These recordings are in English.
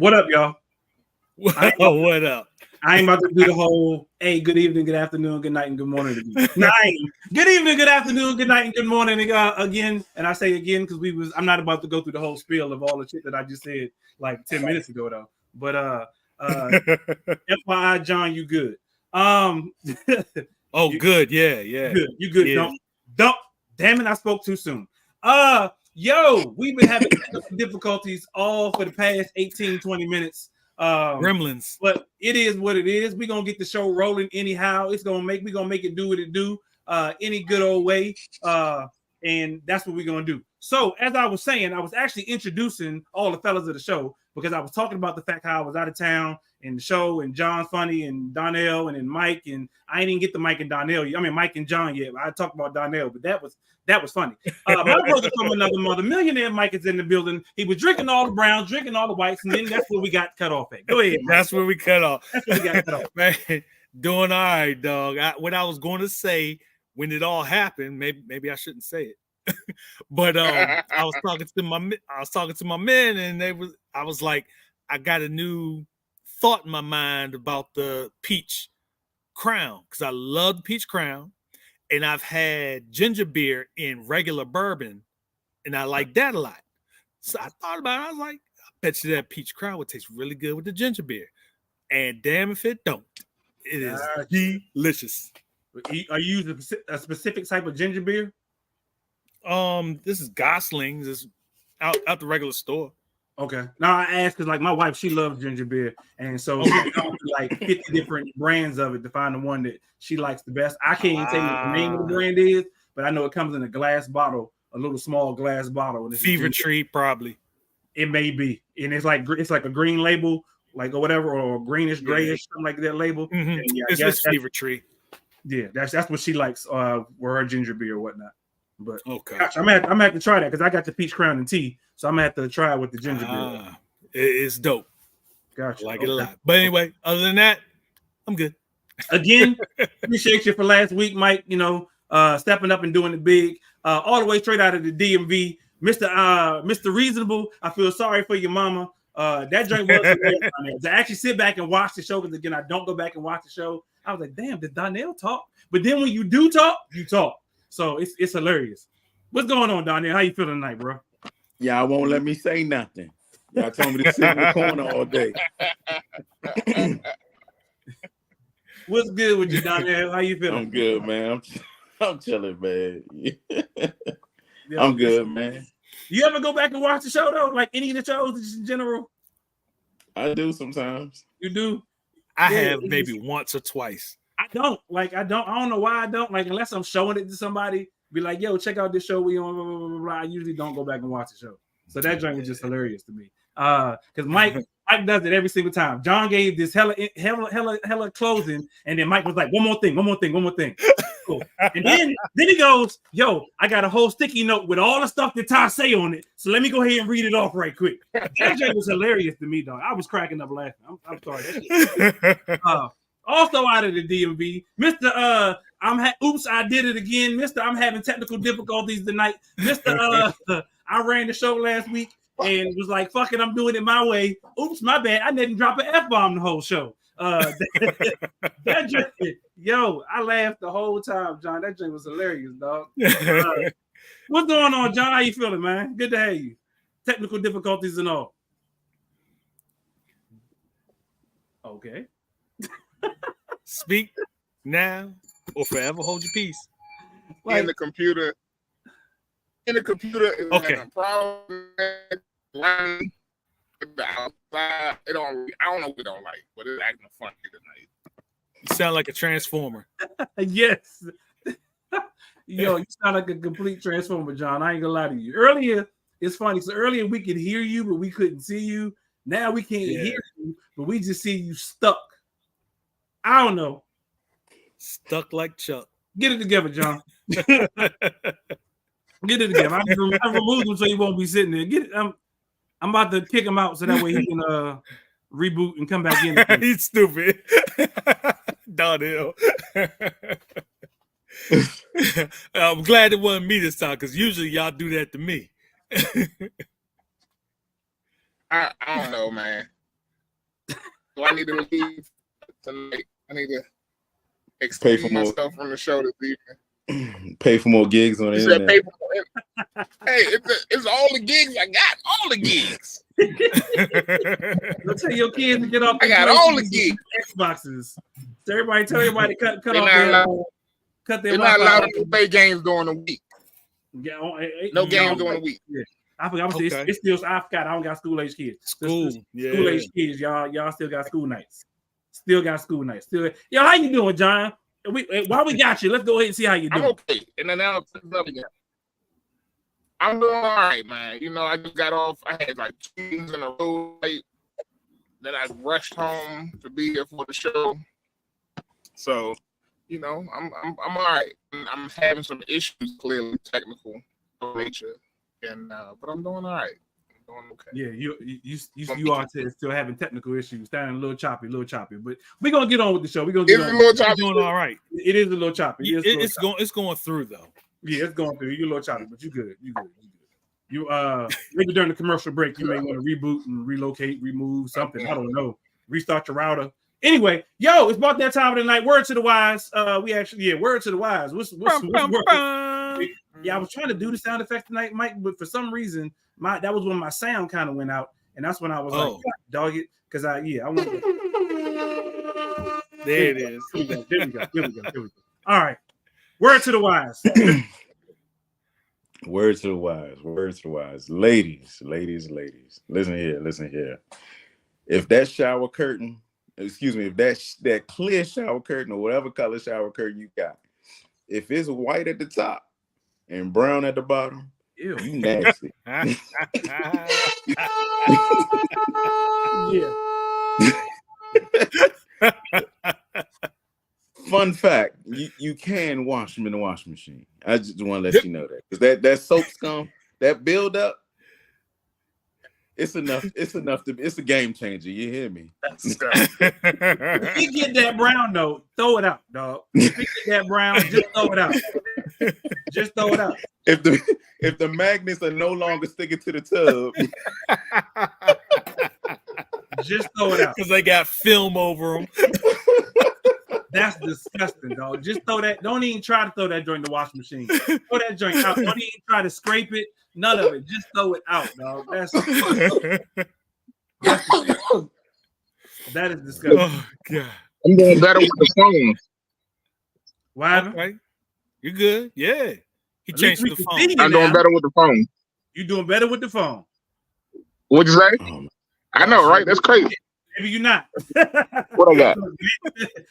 What up, y'all? What up? I ain't about to do the whole, hey, good evening, good afternoon, good night, and good morning again. No, I ain't. Good evening, good afternoon, good night, and good morning again. And I say again because I'm not about to go through the whole spiel of all the shit that I just said like 10 minutes ago, though. But FYI, John, you good. Oh, good. Yeah. Good. You good. Yeah. Don't. Damn it, I spoke too soon. Yo, we've been having difficulties all for the past 18, 20 minutes. Gremlins. But it is what it is. We're gonna get the show rolling anyhow. We're gonna make it do what it do any good old way. And that's what we're gonna do. So as I was saying, I was actually introducing all the fellas of the show because I was talking about the fact how I was out of town in the show, and John's funny, and Donnell, and then Mike, and I didn't get the Mike and Donnell. I mean Mike and John yet. I talked about Donnell, but that was funny. My brother from another mother, Millionaire Mike, is in the building. He was drinking all the browns, drinking all the whites, and then that's where we got cut off at. Go ahead, Mike. That's where we cut off. That's where we got cut off. Man, doing all right, dog. What I was going to say when it all happened, maybe I shouldn't say it. But I was talking to my men, and I was like, I got a new thought in my mind about the peach crown because I love the peach crown, and I've had ginger beer in regular bourbon, and I like that a lot. So I thought about it. I was like, I bet you that peach crown would taste really good with the ginger beer, and damn if it don't, it is delicious. Are you using a specific type of ginger beer? This is Gosling's. It's out the regular store. Okay. Now I asked because like my wife, she loves ginger beer, and so she gone through like 50 different brands of it to find the one that she likes the best. I can't even tell you what the name of the brand is, but I know it comes in a glass bottle, a little small glass bottle. And Fever Tree, probably. It may be, and it's like a green label, like or whatever, or greenish, grayish, something like that label. Mm-hmm. Yeah, it's Fever Tree. Yeah, that's what she likes. With her ginger beer or whatnot. But okay, gosh, I'm gonna have to try that because I got the peach crown and tea, so I'm gonna have to try it with the ginger beer. It's dope. Gotcha. I like it a lot. But anyway, other than that, I'm good. Again, appreciate you for last week, Mike. Stepping up and doing it big, all the way straight out of the DMV, Mr. Reasonable. I feel sorry for your mama. That joint was to actually sit back and watch the show because again, I don't go back and watch the show. I was like, damn, did Donnell talk? But then when you do talk, you talk. So it's hilarious. What's going on, Donnell? How you feeling tonight, bro? Y'all won't let me say nothing. Y'all told me to sit in the corner all day. What's good with you, Donnell? How you feeling? I'm good, man. I'm chilling, man. I'm good, man. You ever go back and watch the show though? Like any of the shows just in general? I do sometimes. You do? I have maybe once or twice. I don't know why I don't like unless I'm showing it to somebody, be like, yo, check out this show we on, blah, blah, blah, blah. I usually don't go back and watch the show. So that joint was just hilarious to me. Because Mike does it every single time. John gave this hella closing, and then Mike was like, one more thing. Cool. And then he goes, yo, I got a whole sticky note with all the stuff that Ty say on it. So let me go ahead and read it off right quick. That joint was hilarious to me, dog. I was cracking up laughing. I'm sorry. Also out of the DMV, Mr. Oops, I did it again. Mr. I'm having technical difficulties tonight. Mr. I ran the show last week and was like, fuck it, I'm doing it my way. Oops, my bad. I didn't drop an F-bomb the whole show. That joint, yo, I laughed the whole time, John. That joint was hilarious, dog. What's going on, John? How you feeling, man? Good to have you. Technical difficulties and all. Okay. Speak now or forever hold your peace. In the computer. Okay. I don't know what it don't like, but it's acting funny tonight. You sound like a transformer. Yes. Yo, you sound like a complete transformer, John. I ain't gonna lie to you. Earlier, it's funny. So earlier we could hear you, but we couldn't see you. Now we can't hear you, but we just see you stuck. I don't know. Stuck like Chuck. Get it together, John. Get it together. I removed him so he won't be sitting there. Get it. I'm about to kick him out so that way he can reboot and come back in. He's stupid. Donnell. I'm glad it wasn't me this time because usually y'all do that to me. I don't know, man. So I need to leave tonight. I need to Pay excuse for more. myself from the show this evening. Pay for more gigs on the He said, internet. pay for more. Hey, it's all the gigs I got. All the gigs. Don't tell your kids to get off. I got all the gigs. Xboxes. So everybody, tell everybody cut They're off not their allowed- cut their They're not Wi-Fi. allowed to play games during the week. Yeah, No games during the week. Yeah. I forgot. Okay. It's still. I forgot. I don't got school age kids. School, School yeah. age kids. Y'all still got school nights. Still got school nights. Still. Yo, how you doing, John? While we got you, let's go ahead and see how you I'm doing. okay. And then now I'm doing all right, man. You know, I just got off. I had like 2 meetings in a row. Then I rushed home to be here for the show. So, you know, I'm all right. I'm having some issues, clearly technical nature, and but I'm doing all right. I'm doing okay. Yeah, you are still having technical issues, sounding a little choppy, but we're gonna get on with the show. We're gonna get It's on. a little You're choppy. doing all right. It is a little choppy. It's going through though. Yeah, it's going through. You're a little choppy, but you good. You maybe during the commercial break, you may want to reboot and relocate, remove something. I don't know. Restart your router. Anyway, yo, it's about that time of the night. Word to the wise. Word to the wise. What's word? Yeah, I was trying to do the sound effects tonight, Mike, but for some reason, that was when my sound kind of went out, and that's when I was like, dog it, because I want to. There it is. Here we go. All right. Word to the wise. Word to the wise. Ladies. Listen here. If that shower curtain, if that clear shower curtain or whatever color shower curtain you got, if it's white at the top and brown at the bottom, Ew. you nasty. Yeah. Fun fact, you can wash them in the washing machine. I just want to let you know that. Because that soap scum, that build up, it's enough to it's a game changer. You hear me? If you get that brown though, throw it out, dog. If you get that brown, just throw it out. Just throw it out. If the magnets are no longer sticking to the tub, just throw it out. Because they got film over them. That's disgusting, dog. Just throw that. Don't even try to throw that joint in the washing machine. Throw that joint out. Don't even try to scrape it. None of it. Just throw it out, dog. That is disgusting. Oh God. I'm doing better with the phone. What happened? Okay. You good? Yeah. He At changed least the we phone. can see you I'm doing now. better with the phone. You doing better with the phone. What'd you say? I know, right? That's crazy. Maybe you're not. What I got?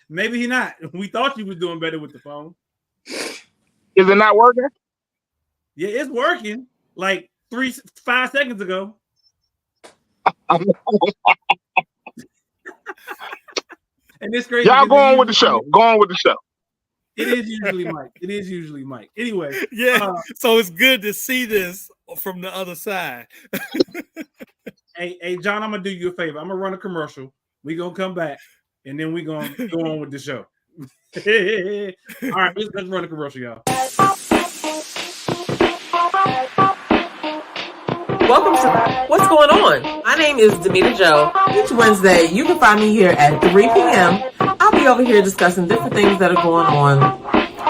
Maybe he not. We thought you was doing better with the phone. Is it not working? Yeah, it's working. Like 5 seconds ago. And it's crazy. Y'all go on with the show. Go on with the show. It is usually Mike. Anyway. Yeah. So it's good to see this from the other side. Hey, John, I'm gonna do you a favor. I'm gonna run a commercial. We're gonna come back and then we're gonna go on with the show. All right, let's run a commercial, y'all. Welcome to What's Going On? My name is Demita Joe. Each Wednesday, you can find me here at 3 p.m. I'll be over here discussing different things that are going on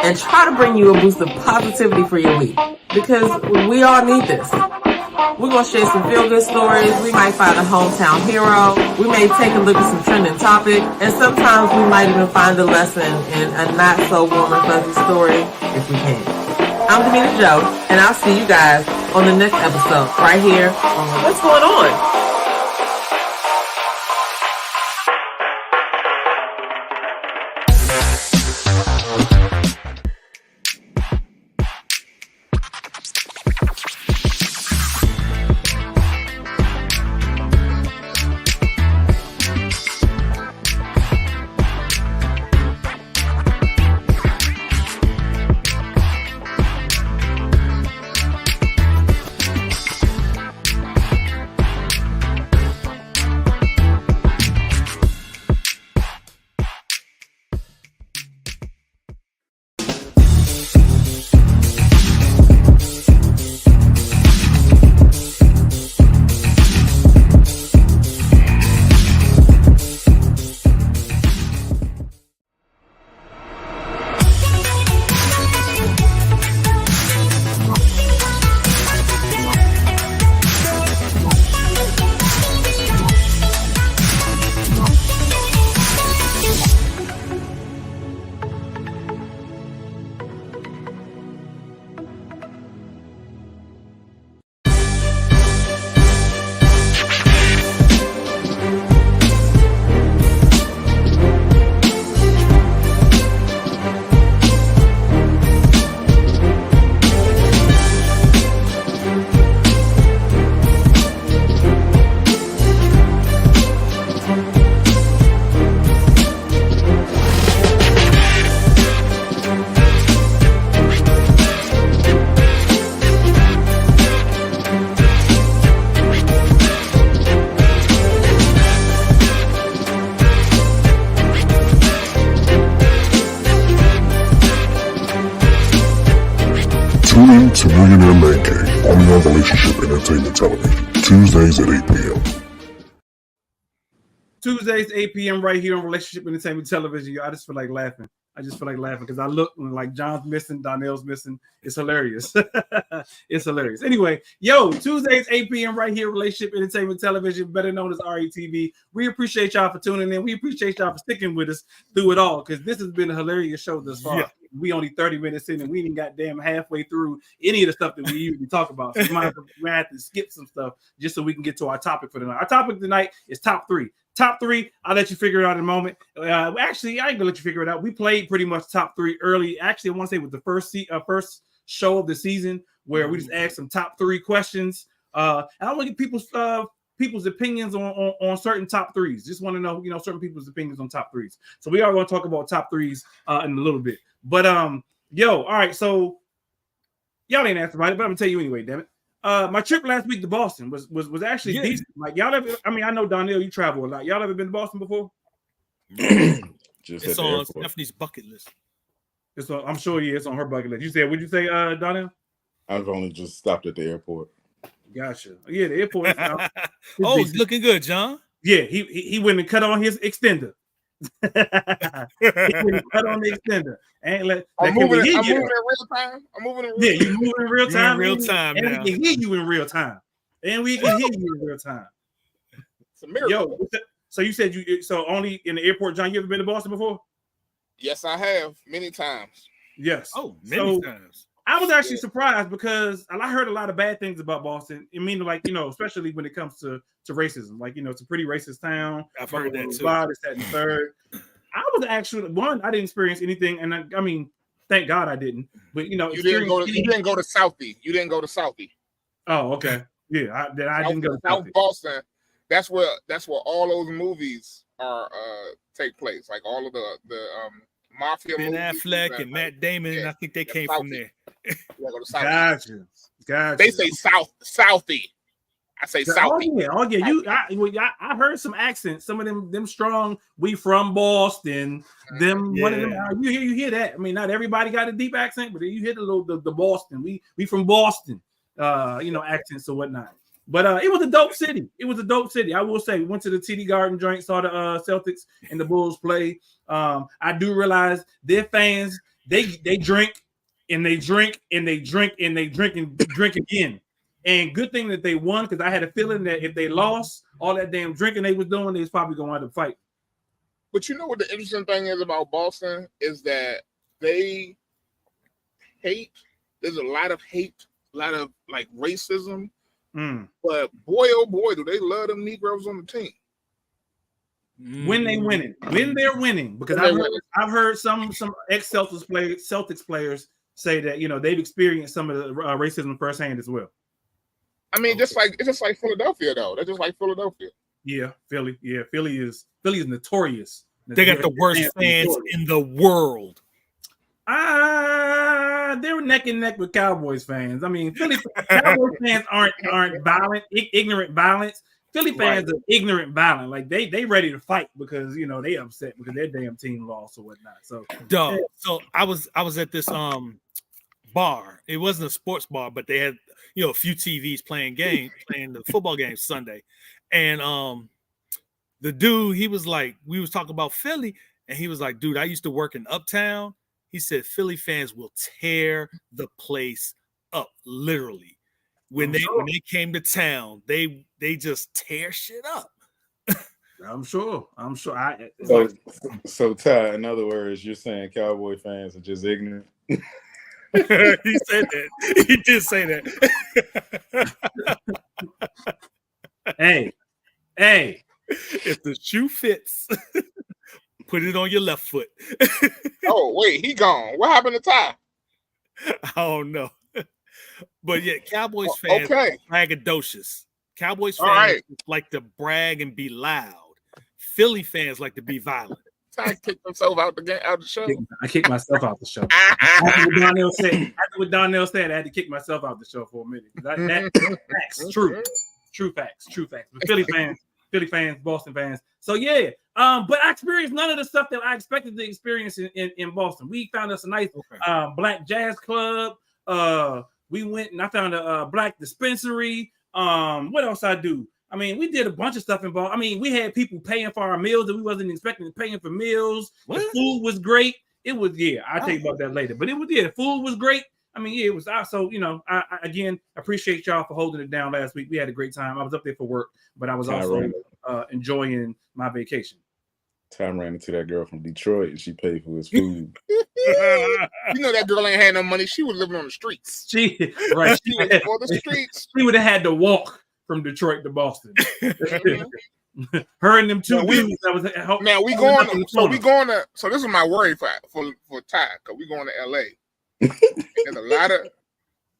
and try to bring you a boost of positivity for your week because we all need this. We're going to share some feel-good stories. We might find a hometown hero. We may take a look at some trending topic. And sometimes we might even find a lesson in a not-so-warm and fuzzy story if we can. I'm Demita Joe, and I'll see you guys on the next episode right here on What's Going On? Millionaire Man Cave, only on Relationship Entertainment Television, Tuesdays at 8 p.m. Tuesdays, 8 p.m. right here on Relationship Entertainment Television. I just feel like laughing. Because I look like John's missing, Donnell's missing. It's hilarious. It's hilarious. Anyway, Tuesdays, 8 p.m. right here, Relationship Entertainment Television, better known as RETV. We appreciate y'all for tuning in. We appreciate y'all for sticking with us through it all, because this has been a hilarious show thus far. Yeah. We only 30 minutes in, and we didn't goddamn halfway through any of the stuff that we usually talk about. So we might have to skip some stuff just so we can get to our topic for tonight. Our topic tonight is top three. Top three, I'll let you figure it out in a moment. Actually, I ain't gonna let you figure it out. We played pretty much top three early. Actually, I want to say it was the first show of the season where we just asked some top three questions. And I want to get people's opinions on certain top threes. Just want to know, certain people's opinions on top threes. So we are going to talk about top threes in a little bit. But all right. So y'all ain't asked about it, but I'm gonna tell you anyway. Damn it. My trip last week to Boston was actually decent. Like y'all ever? I mean, I know Donnell, you travel a lot. Y'all ever been to Boston before? It's on Stephanie's bucket list. I'm sure it's on her bucket list. You said? What'd you say, Donnell? I've only just stopped at the airport. Gotcha. Yeah, the airport. It's looking good, John. Yeah, he went and cut on his extender. He went and cut on the extender. I'm moving in real time. Yeah, you moving in real time. Real time, and we can hear you in real time. It's a miracle. So you said so only in the airport, John. You ever been to Boston before? Yes, I have many times. Yes. Oh, many times. I was actually surprised because I heard a lot of bad things about Boston. I mean, especially when it comes to racism. Like, it's a pretty racist town. I've heard that too. This, that, and third. I was actually I didn't experience anything, and I mean, thank God I didn't. But you didn't go to Southie. You didn't go to Southie. Oh, okay. Yeah, I didn't go to South Boston. That's where all those movies take place. Like all of the mafia Ben movies. Affleck and Matt Damon. Yeah, I think they came from there. Gotcha. They say Southie. I say Southie. Oh yeah. I heard some accents. Some of them strong. We from Boston. One of them. You hear that? I mean, not everybody got a deep accent, but you hear the Boston. We from Boston. Accents or whatnot. But it was a dope city. I will say, we went to the TD Garden joint, saw the Celtics and the Bulls play. I do realize their fans, they drink and they drink and they drink and they drink and drink again. And good thing that they won, because I had a feeling that if they lost, all that damn drinking they was doing, they was probably going to have to fight. But you know what the interesting thing is about Boston is that they hate. There's a lot of hate, a lot of like racism. But boy, oh boy, do they love them Negroes on the team. When they're winning, because I've heard some ex-Celtics players say that they've experienced some of the racism firsthand as well. I mean, it's just like Philadelphia though. They're just like Philadelphia. Yeah, Philly. Yeah, Philly is notorious. They got the worst fans in the world. They were neck and neck with Cowboys fans. I mean, Philly Cowboys fans aren't violent, ignorant violence. Philly fans are ignorant violent. Like they ready to fight because they upset because their damn team lost or whatnot. So, So I was at this bar. It wasn't a sports bar, but they had a few TVs playing the football games Sunday, and the dude, he was like, we was talking about Philly, and he was like, dude, I used to work in Uptown. He said Philly fans will tear the place up, literally. When they came to town, they just tear shit up. I'm sure. So Ty, in other words, you're saying Cowboy fans are just ignorant. He said that. He did say that. Hey, if the shoe fits, put it on your left foot. Oh, wait, he gone. What happened to Ty? I don't know. But yeah, Cowboys fans are braggadocious. Cowboys fans like to brag and be loud. Philly fans like to be violent. Ty kicked himself out the show. I kicked myself out the show. After what Donnell said, I had to kick myself out the show for a minute. That's true. True facts. But Philly fans, Boston fans. So yeah, but I experienced none of the stuff that I expected to experience in Boston. We found us a nice black jazz club. We went and I found a black dispensary. What else I do? I mean, we did a bunch of stuff involved. I mean, we had people paying for our meals that we wasn't expecting to paying for meals. What? The food was great. It was, I'll tell you about that later. But it was, the food was great. I mean, it was. So, I again appreciate y'all for holding it down last week. We had a great time. I was up there for work, but I was also enjoying my vacation. Tom ran into that girl from Detroit and she paid for his food. That girl ain't had no money. She was living on the streets. She was for the streets. She would have had to walk from Detroit to Boston. Her and them two dudes that was now we going to, so we going to, so this is my worry for Ty, because we going to LA.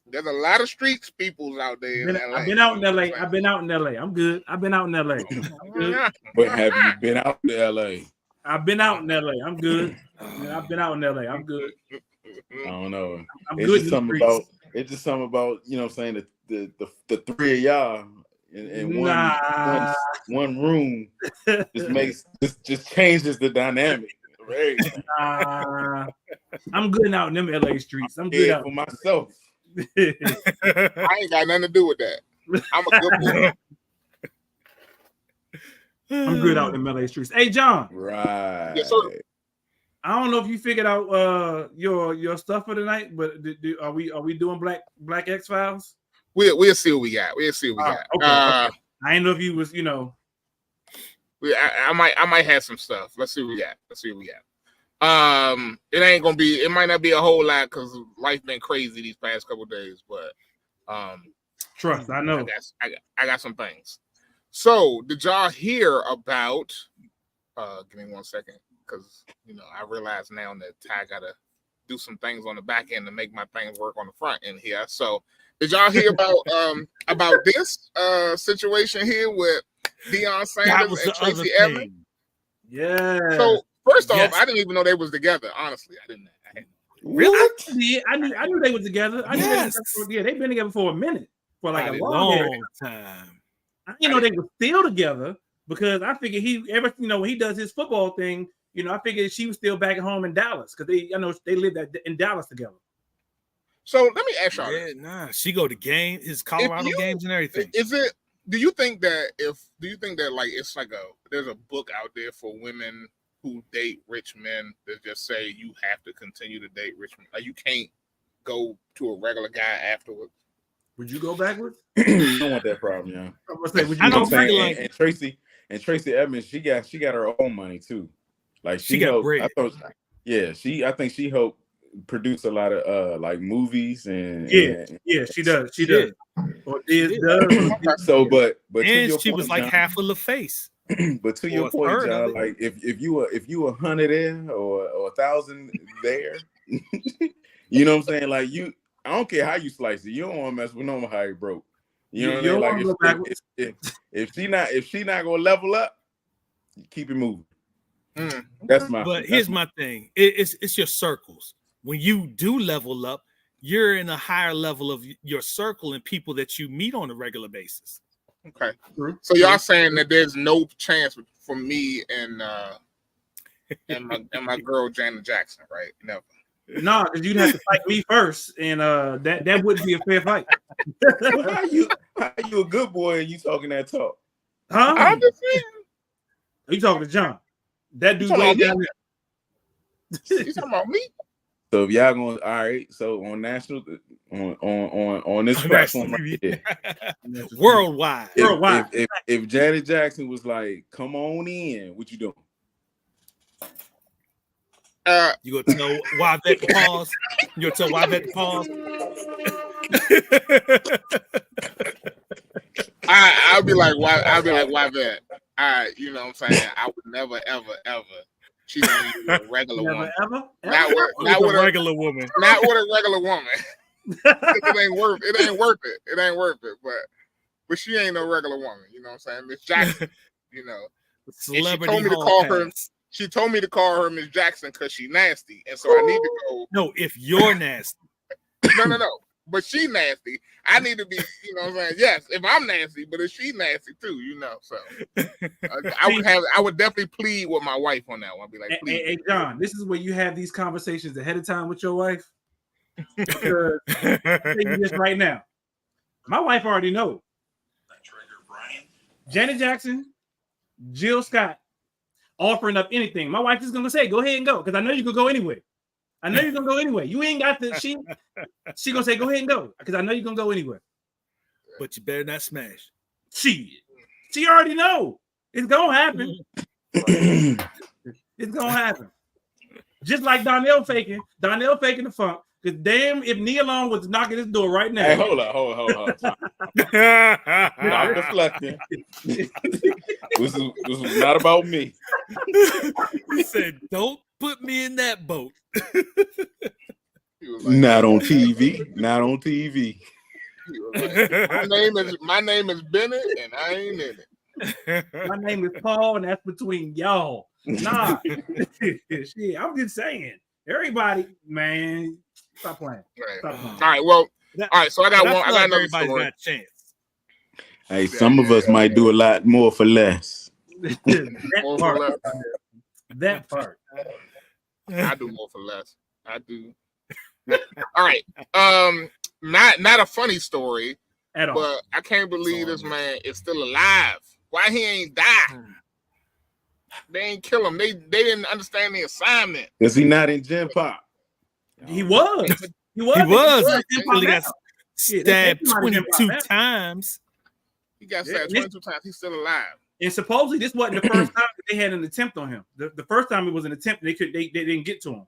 There's a lot of streets peoples out there in LA. I've been out in LA. I'm good. I've been out in LA. But have you been out to LA? I've been out in LA. I'm good. I've been out in LA. I'm good. I don't know. I'm good. It's just something about, you know what I'm saying, the three of y'all in one room just changes the dynamic. Right. I'm good out in them LA streets. I'm good out for myself. I ain't got nothing to do with that. I'm a good boy. I'm good out in LA streets. Hey, John. Right. Yes, sir. I don't know if you figured out your stuff for tonight, but are we doing Black X-Files? We'll see what we got. Okay. I didn't know if you was, I might have some stuff. Let's see what we got. It ain't gonna be. It might not be a whole lot because life been crazy these past couple of days. But trust, I know. I got some things. So did y'all hear about? Give me 1 second, because I realize now that I gotta do some things on the back end to make my things work on the front end here. So did y'all hear about this situation here with Deion Sanders and Tracy Edmonds? Yeah. So first off, I didn't even know they was together. Honestly, I didn't. Really? Yeah, I knew they were together. They've been together for a minute, for like a long time. I didn't know they were still together because I figured when he does his football thing, I figured she was still back at home in Dallas because they lived in Dallas together. So let me ask y'all. She go to his Colorado games and everything. Do you think that like it's like there's a book out there for women who date rich men that just say you have to continue to date rich men? Like you can't go to a regular guy afterwards. Would you go backwards? You don't want that problem, yeah. I'm gonna say, I don't feel like and Tracy Edmonds, she got her own money too. Like she got bread. I think she helped produce a lot of like movies and she does. She does. Or does. So but and she was like half of the face. But to your point, John, like if you were 100 there or 1,000 there, you know what I'm saying? Like I don't care how you slice it. You don't want to mess with no how you broke. You know what I mean? Like if she not gonna level up, keep it moving. That's my. But here's my thing. It's your circles. When you do level up, you're in a higher level of your circle and people that you meet on a regular basis. Okay. So y'all saying that there's no chance for me and my girl Janet Jackson, right? Never. No, because you'd have to fight me first, and that wouldn't be a fair fight. How you a good boy and you talking that talk? Huh? I'm just saying. Are you talking to John? That dude way down there. You talking about me? So if y'all going, all right. So on national, on this platform right here, worldwide. If Janet Jackson was like, "Come on in," what you doing? You gonna tell why that pause? You gonna tell why that pause? I'll be like, why that? You know what I'm saying? I would never, ever. She's not a regular woman. Not with a regular woman. Not with a regular woman. It ain't worth it. But she ain't no regular woman. You know what I'm saying? Miss Jackson. Celebrity. She told me to call her Miss Jackson because she nasty, and so I need to go. No, if you're nasty. No. But she nasty. I need to be, you know what I'm saying? Yes, if I'm nasty, but if she nasty too, So I would definitely plead with my wife on that one. I'd be like, please. Hey, John, this is where you have these conversations ahead of time with your wife. Because I'll tell you this right now. My wife already knows. Janet Jackson, Jill Scott, offering up anything. My wife is gonna say, "Go ahead and go," because I know you can go anyway. I know you're gonna go anyway. You ain't got the she gonna say, "Go ahead and go," because I know you're gonna go anyway. But you better not smash. She already know it's gonna happen. It's gonna happen. Just like Donnell faking the funk. Because damn, if Nia Long was knocking his door right now. Hey, hold on. Not deflecting. This was not about me. He said, "Don't put me in that boat." Like, not on TV. Not on TV. Like, my name is Bennett, and I ain't in it. My name is Paul, and that's between y'all. Nah, shit. I'm just saying. Everybody, man, stop playing. Right. Stop playing. All right. Well, all right. So I got one. I got another everybody's story. got a chance. Hey, some of us might do a lot more for less. That part. I do more for less. I do. All right. Not a funny story At all. but I can't believe this man is still alive. Why he ain't die? They ain't kill him. They didn't understand the assignment. Is he not in Gen Pop? He was. He was. He Until he got stabbed 22 times. He got stabbed 22 times. He's still alive. And supposedly this wasn't the first time that they had an attempt on him. The first time it was an attempt, they didn't get to him.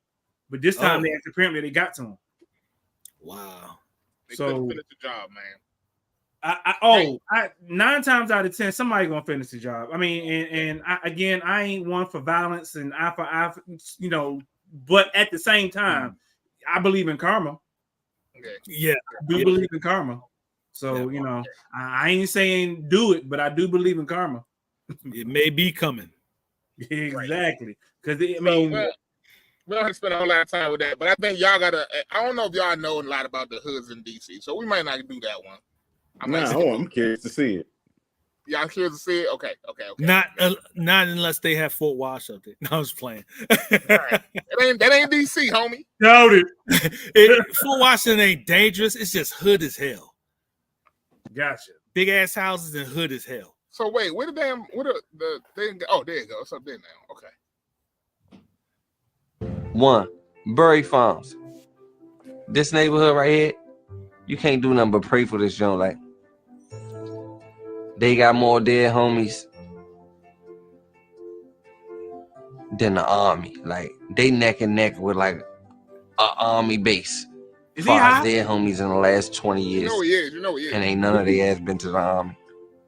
But this time apparently they got to him. Wow. They couldn't finish the job, man. 9 times out of 10, somebody gonna finish the job. I mean, I ain't one for violence and eye for eye, but at the same time, I believe in karma. Okay. Yeah, I do believe in karma. So I ain't saying do it, but I do believe in karma. It may be coming. Exactly, because we don't have to spend a whole lot of time with that, but I think y'all gotta. I don't know if y'all know a lot about the hoods in DC, so we might not do that one. I'm curious to see it. Y'all curious to see it? Okay. Not unless they have Fort Wash up there. No, I was playing. Right. That ain't DC, homie. Noted. Fort Washington ain't dangerous. It's just hood as hell. Gotcha. Big ass houses and hood as hell. So wait, where the thing? Oh, there you go. It's up there now. Okay. 1, Bury Farms. This neighborhood right here, you can't do nothing but pray for this joint. Like, they got more dead homies than the army. Like, they neck and neck with like an army base. Is he high? Dead homies in the last 20 years. You know he is. And ain't none of their ass been to the army.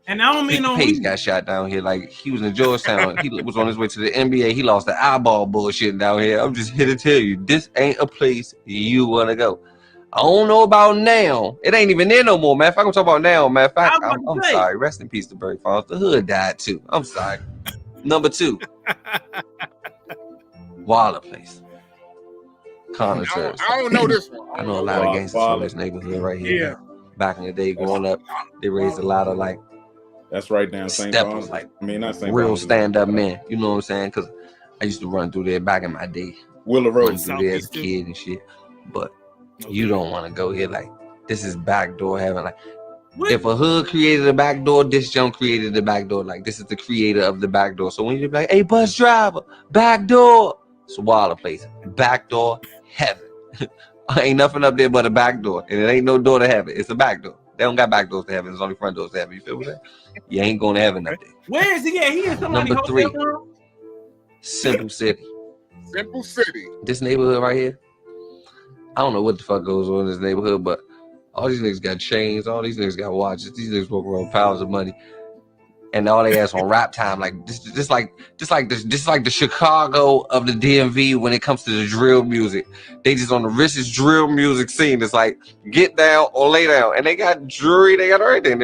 And I don't mean no Pace got shot down here. Like, he was in Georgetown. He was on his way to the NBA. He lost the eyeball bullshit down here. I'm just here to tell you, this ain't a place you want to go. I don't know about now. It ain't even there no more, man. If I can talk about now, man. I'm sorry. Rest in peace to Bury Farms. The hood died too. I'm sorry. Number 2, Waller Place. Connoisseurs. I don't know this one. I know a lot of gangsters from this neighborhood right here. Yeah. Back in the day, growing up, they raised a lot of like. That's right down St. Steppers, like not St. real stand-up men. You know what I'm saying? Because I used to run through there back in my day. Willow Run Rose. through there as a kid and shit. But you don't want to go here like this is backdoor heaven. Like if a hood created a backdoor, this junk created the backdoor. Like this is the creator of the backdoor. So when you're like, hey, bus driver, backdoor, it's a Waller Place. Backdoor heaven. Ain't nothing up there but a backdoor. And it ain't no door to heaven. It's a backdoor. They don't got back doors to heaven. There's only front doors to heaven. You feel what I'm saying? You ain't going to heaven up there. Where is he at? He in somebody's Number 3, hotel room? Simple City. Simple City. This neighborhood right here, I don't know what the fuck goes on in this neighborhood, but all these niggas got chains, all these niggas got watches, these niggas walk around with piles of money, and all they ass on rap time, like this like the Chicago of the DMV when it comes to the drill music. They just on the richest drill music scene. It's like get down or lay down, and they got jewelry, they got everything.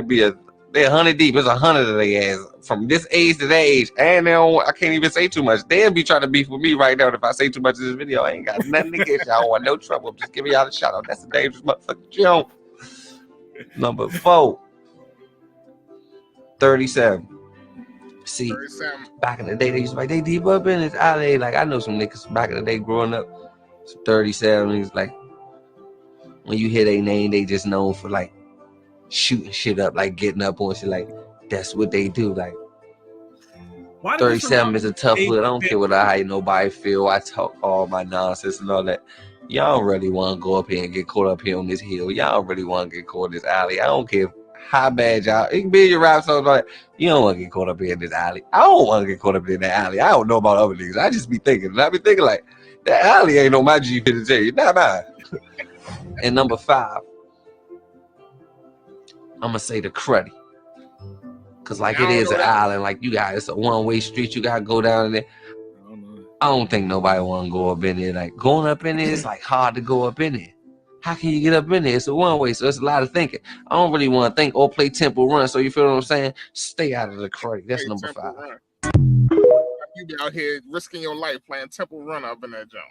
They're 100 deep. It's 100 of their ass from this age to that age, and I can't even say too much. They'll be trying to beef with me right now. If I say too much in this video, I ain't got nothing to get y'all. I don't want no trouble. I'm just giving y'all a shout out. That's a dangerous motherfucker joke. Number 4, 37. See, 37. back in the day, they used to like, they deep up in this alley. Like, I know some niggas back in the day growing up. So 37, he's like, when you hear their name, they just known for like shooting shit up, like getting up on shit. Like that's what they do. Like 37 is a tough hood. I don't care what how nobody feel. I talk all my nonsense and all that. Y'all don't really want to go up here and get caught up here on this hill. Y'all don't really want to get caught in this alley. I don't care how bad y'all. It can be in your rap songs like you don't want to get caught up here in this alley. I don't want to get caught up in that alley. I don't know about other niggas. I just be thinking. And I be thinking like that alley ain't no my G to tell you. Not mine. And number 5, I'm gonna say the cruddy. Cause like it is an island, like you got it's a one-way street. You gotta go down there. I don't think nobody want to go up in there. Like going up in there, it's like hard to go up in there. How can you get up in there? It's a one-way, so it's a lot of thinking. I don't really want to think or play Temple Run. So you feel what I'm saying? Stay out of the cruddy. That's number 5. You be out here risking your life playing Temple Run up in that jump.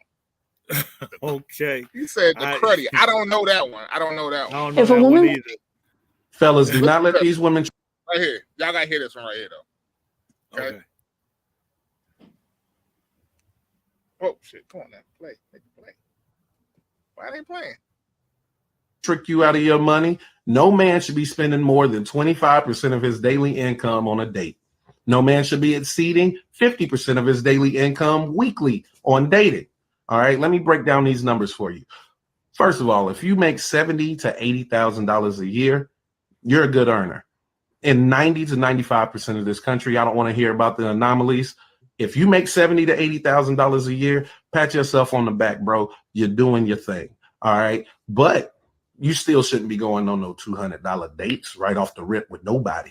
Okay. You said the cruddy. I don't know that one. I don't know that one. I don't know that one either. Fellas, do not let these women. Right here. Y'all got to hear this one right here, though. Okay. Oh, shit. Come on now. Play. Make it play. Why are they playing? Trick you out of your money. No man should be spending more than 25% of his daily income on a date. No man should be exceeding 50% of his daily income weekly on dating. All right, let me break down these numbers for you. First of all, if you make $70,000 to $80,000 a year, you're a good earner. In 90 to 95% of this country, I don't want to hear about the anomalies. If you make $70,000 to $80,000 a year, pat yourself on the back, bro. You're doing your thing. All right. But you still shouldn't be going on no $200 dates right off the rip with nobody.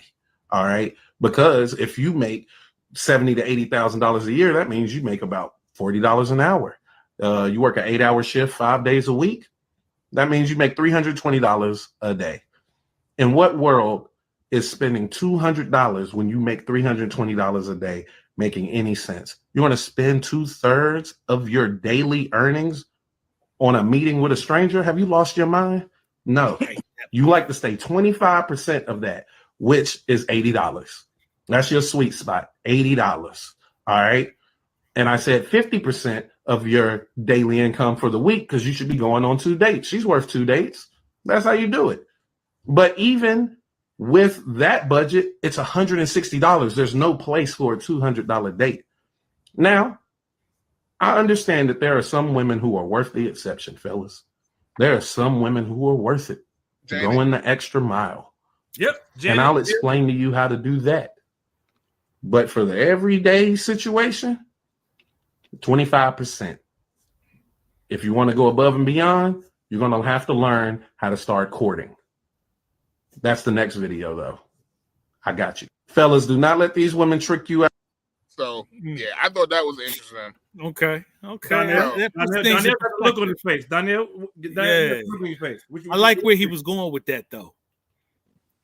All right. Because if you make $70,000 to $80,000 a year, that means you make about $40 an hour. You work an 8-hour shift 5 days a week. That means you make $320 a day. In what world is spending $200 when you make $320 a day making any sense? You want to spend 2/3 of your daily earnings on a meeting with a stranger? Have you lost your mind? No. You like to stay 25% of that, which is $80. That's your sweet spot, $80. All right. And I said 50% of your daily income for the week because you should be going on 2 dates. She's worth 2 dates. That's how you do it. But even with that budget, it's $160. There's no place for a $200 date. Now, I understand that there are some women who are worth the exception, fellas. There are some women who are worth it, going the extra mile. Yep. And I'll explain to you how to do that. But for the everyday situation, 25%. If you want to go above and beyond, you're going to have to learn how to start courting. That's the next video, though. I got you. Fellas, do not let these women trick you out. So, yeah, I thought that was interesting. Okay. Danielle look on his face. Danielle, look on your face. I like where he was going with that, though.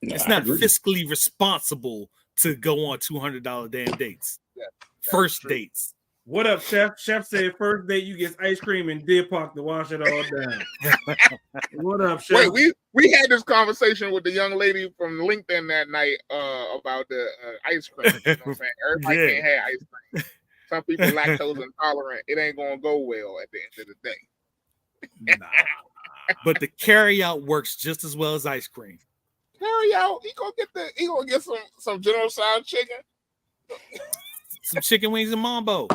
It's not fiscally responsible to go on $200 damn dates. Yeah, first dates. What up, Chef? Chef said first date you get ice cream and Deer Park to wash it all down. What up, Chef? Wait, we had this conversation with the young lady from LinkedIn that night about the ice cream. You know what I'm saying? Everybody can't have ice cream. Some people lactose intolerant. It ain't gonna go well at the end of the day. Nah. But the carry out works just as well as ice cream. Carry out, he gonna get some General Tso's chicken. Some chicken wings and mambo.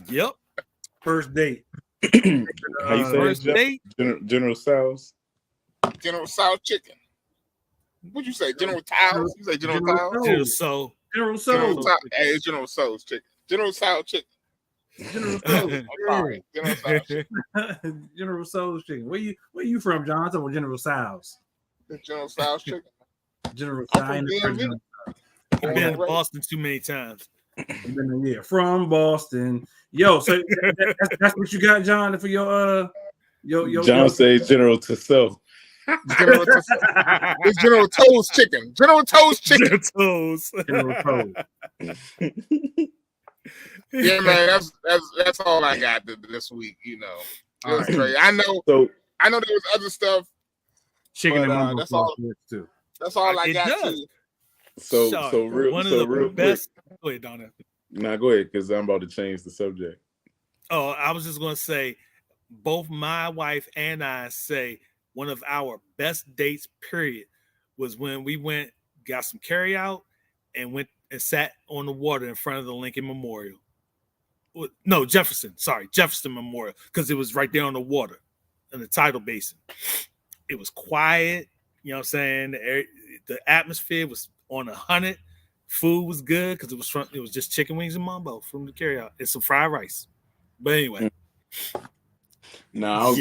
Yep. First date. How you say first date? General Tso's. General Tso's chicken. What'd you say? General Tso's? You say General Tso's? General Tso's. Hey, it's General Tso's chicken. General Tso's chicken. General Tso's. I'm sorry. General Tso's chicken. General Tso's chicken. Where you from, John? I'm talking about General Tso's. General Tso's chicken. General Tso's. I've been to Boston too many times. Yeah, from Boston. Yo, so that's what you got, John, for your John says General Tso. It's General Tso's chicken. General Tso's chicken. General Tso's. Yeah, man, that's all I got this week. You know, I know there was other stuff. Chicken but, and that's all. Too. That's all I got. Too. So real best. Quick. Go ahead, Donna. Nah, go ahead, because I'm about to change the subject. Oh, I was just gonna say, both my wife and I say one of our best dates, period, was when we went, got some carry out, and went and sat on the water in front of the Lincoln Memorial. No, Jefferson Memorial, because it was right there on the water in the tidal basin. It was quiet, you know what I'm saying? The atmosphere was on 100. Food was good because it was just chicken wings and mambo from the carry out and some fried rice. But anyway. No,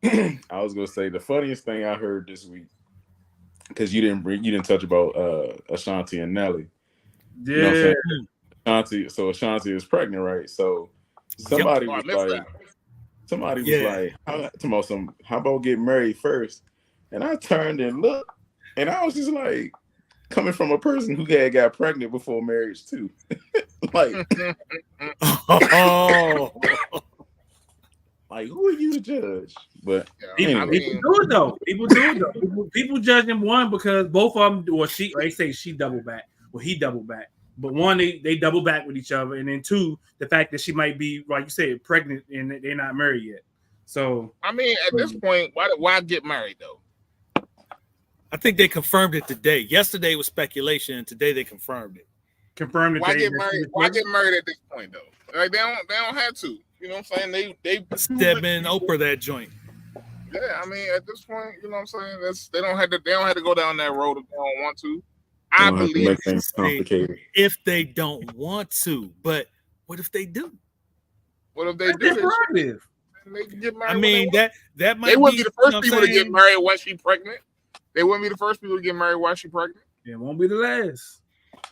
I was gonna say the funniest thing I heard this week, because you didn't touch about Ashanti and Nelly. Yeah. You know what I'm saying? Ashanti is pregnant, right? So somebody was like, how about get married first? And I turned and looked, and I was just like, coming from a person who got pregnant before marriage too. Like, like, who are you to judge? But people do it though. People judging one because both of them, they say she double back, well, he double back. But one, they double back with each other, and then two, the fact that she might be, like you said, pregnant and they're not married yet. So I mean, at this point, why get married though? I think they confirmed it today. Yesterday was speculation, and today they confirmed it. Why get married? Why get married at this point though? Like they don't have to. You know what I'm saying? They Stedman, Oprah that joint. Yeah, I mean, at this point, you know what I'm saying? They don't have to go down that road if they don't want to. I believe make things complicated. If they don't want to, but what if they do? What if they do? They can get married. I mean, that might. They wouldn't be the first people to get married when she's pregnant. They wouldn't be the first people to get married while she's pregnant. It won't be the last.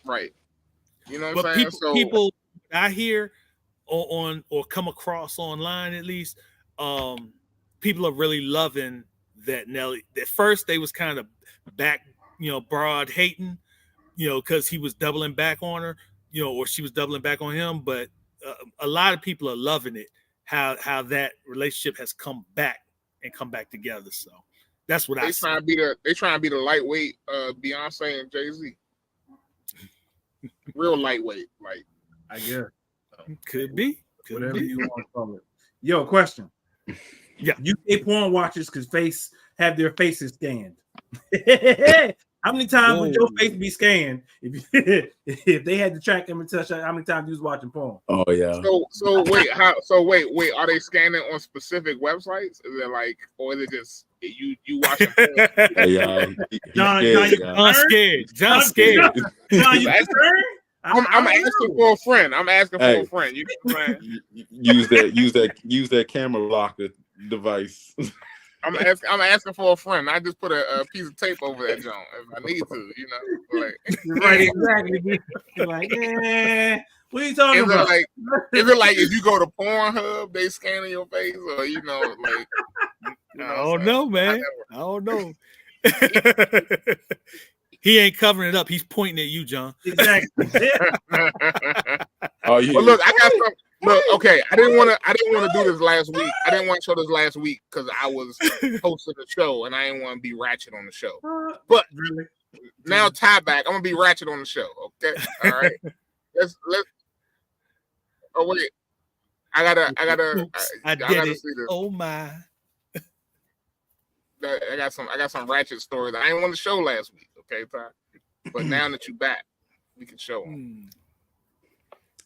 Right. You know what I'm saying? People I hear or come across online, at least, people are really loving that Nelly. At first, they was kind of back, broad hating, because he was doubling back on her, or she was doubling back on him. But a lot of people are loving it, how that relationship has come back together. So that's what I see. They trying to be the lightweight Beyoncé and Jay-Z. Real lightweight, like, I guess. Could be. Whatever you want to call it. Yo, question. Yeah. UK porn watchers could have their faces scanned. How many times would your face be scanned if they had to track them and touch how many times you was watching porn? Oh yeah. So wait, are they scanning on specific websites? Is it like, or is it just you watching porn? John scared. John, you concerned? I'm asking for a friend. I'm asking for a friend. You use that camera locker device. I'm asking for a friend. I just put a piece of tape over that joint if I need to, Like, right, exactly. You're like, what are you talking about? Is it like if you go to Pornhub, they scanning your face, or like? I don't know, man. I don't know. He ain't covering it up. He's pointing at you, John. Exactly. Oh, yeah. Well, look, I got some. Look, okay. I didn't want to do this last week. I didn't want to show this last week because I was hosting the show and I didn't want to be ratchet on the show. But now tie back. I'm gonna be ratchet on the show. Okay, all right. Let's. Oh wait, I gotta see this. Oh my. I got some ratchet stories I didn't want to show last week. Okay, Ty. But now that you back, we can show them.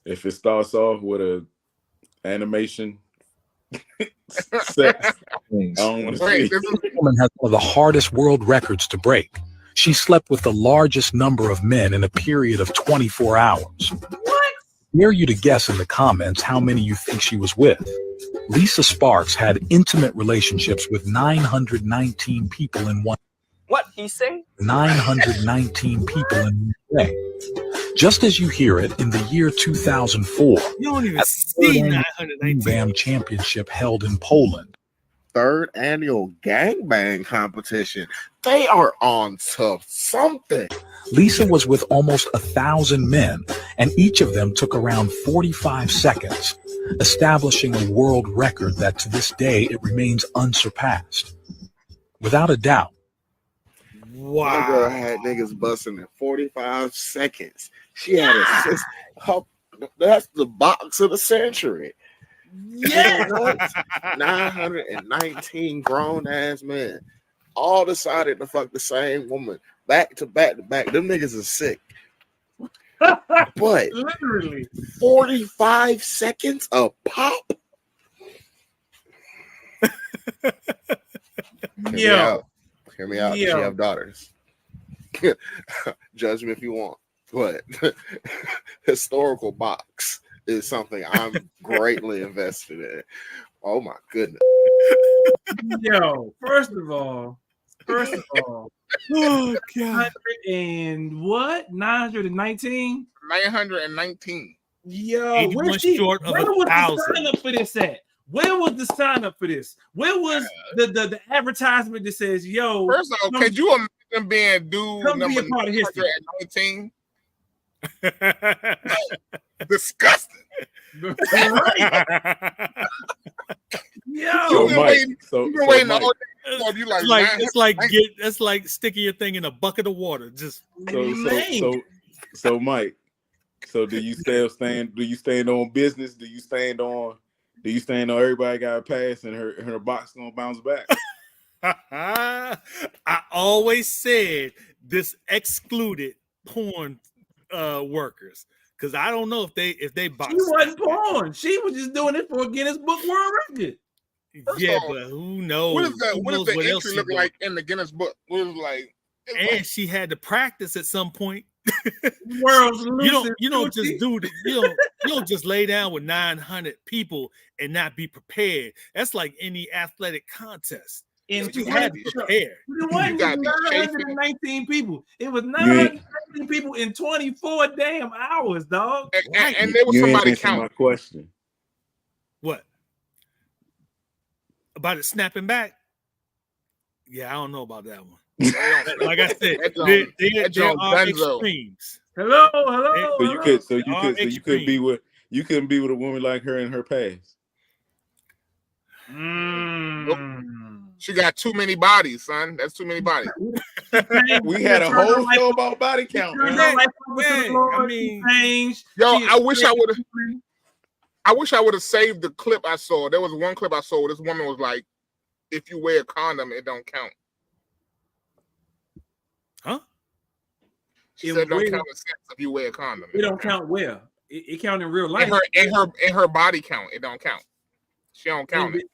If it starts off with a animation sex, I don't want to see. This woman has one of the hardest world records to break. She slept with the largest number of men in a period of 24 hours. What? Dare you to guess in the comments how many you think she was with. Lisa Sparks had intimate relationships with 919 people in one. What he say? 919 people in one day. Just as you hear it, in the year 2004, you don't even see 919 Bam Championship held in Poland. Third annual gangbang competition. They are on to something. Lisa was with almost 1,000 men, and each of them took around 45 seconds, establishing a world record that to this day it remains unsurpassed. Without a doubt. Wow. My girl had niggas busting in 45 seconds. She had a that's the box of the century. Yeah. 919 grown ass men all decided to fuck the same woman back to back to back. Them niggas is sick. But literally 45 seconds a pop. Hear me out. Does she have daughters? Judge me if you want. But historical box is something I'm greatly invested in. Oh my goodness. Yo, first of all, oh God. 919? 919. Yo, where short of 1,000. The sign up for this at? Where was the sign up for this? Where was the advertisement that says, yo? First of all, could you imagine being dude come number be a part of history 919? Disgusting. Yo, So, Mike, Mike, it's like sticking your thing in a bucket of water. Just so Mike. So do you stand on business? Do you stand on everybody got a pass and her box gonna bounce back? I always said this excluded porn workers, because I don't know if they box. She wasn't porn. She was just doing it for a Guinness Book World Record. But who knows? What is that? What does the entry look like in the Guinness Book? What is like? And she had to practice at some point. World's you don't just do it. You don't just lay down with 900 people and not be prepared. That's like any athletic contest. And you had to prepare. It wasn't 919 people. It was 919 people in 24 damn hours, dog. And there was somebody counting. My question. What? About it snapping back? Yeah, I don't know about that one. Like I said, there are extremes. Hello. So you couldn't be with a woman like her in her past. She got too many bodies, son. That's too many bodies. We had a whole show about body count. I wish I would have saved the clip I saw. There was one clip I saw where this woman was like, if you wear a condom, it don't count. Huh? She said don't count in sex if you wear a condom. It don't count where? It count in real life. In her body count, it don't count. She don't count it.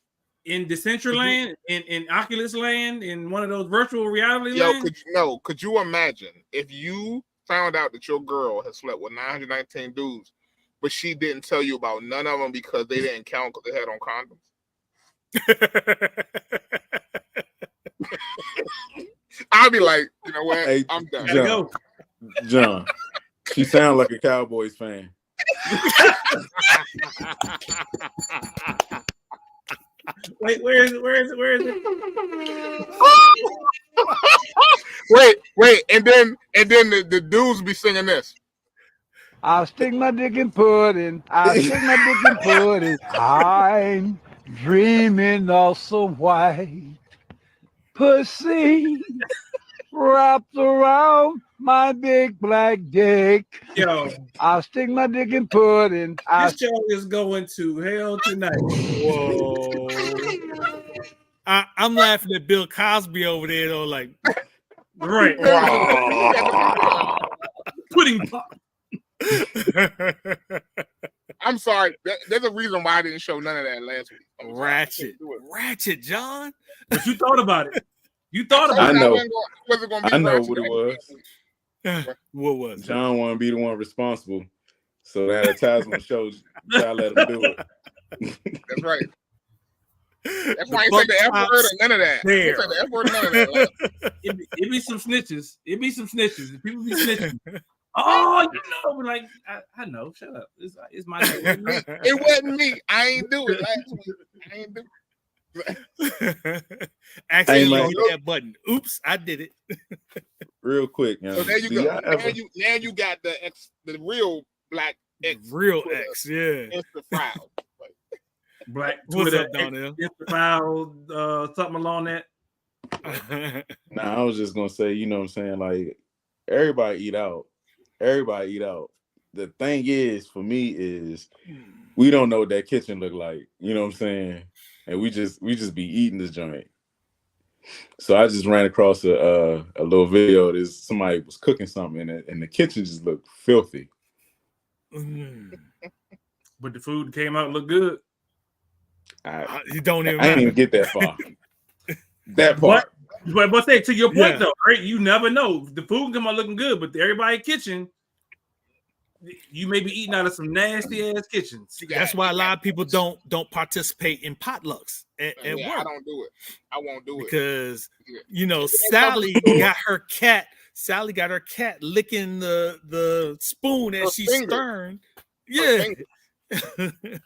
In Decentraland, in Oculus Land, in one of those virtual reality lands? Could you imagine if you found out that your girl has slept with 919 dudes, but she didn't tell you about none of them because they didn't count because they had on condoms? I'd be like, you know what? Hey, I'm done. John, she sounds like a Cowboys fan. Wait, where is it? Wait, and then the dudes be singing this. I'll stick my dick in pudding. I'll stick my dick in pudding. I'm dreaming of some white pussy wrapped around my big black dick. Yo, I'll stick my dick in pudding. This show is going to hell tonight. Whoa. I'm laughing at Bill Cosby over there, though, like, right. Pudding pop. I'm sorry. There's a reason why I didn't show none of that last week. Ratchet, John. But you thought about it. You thought about it. I know what it was. What was it? John want to be the one responsible. So that advertisement shows I let him do it. That's right. That's why I said the F word or none of that. I said the F word, none of that. It be some snitches. People be snitching. Oh, you know, like I know. Shut up. It's my name. It wasn't me. I ain't do it last week. I ain't do it. Actually, hit that button. Oops, I did it. Real quick, so there you go. Now you got the real black X. Real X, yeah. Insta file. Black What's Twitter, up down there? Insta file, something along that. Nah, I was just gonna say, you know what I'm saying? Like everybody eat out. the thing is for me is we don't know what that kitchen look like. You know what I'm saying? And we just be eating this joint. So I just ran across a little video. There's somebody was cooking something in it, and the kitchen just looked filthy. But the food came out look good. You don't even. I didn't even get that far. That part. But say to your point though, right? You never know. The food come out looking good, but everybody's kitchen, you may be eating out of some nasty ass kitchens. That's why a lot of people don't participate in potlucks at work. I don't do it. I won't do it because Sally got her cat. Sally got her cat licking the spoon as she's stirring. Yeah.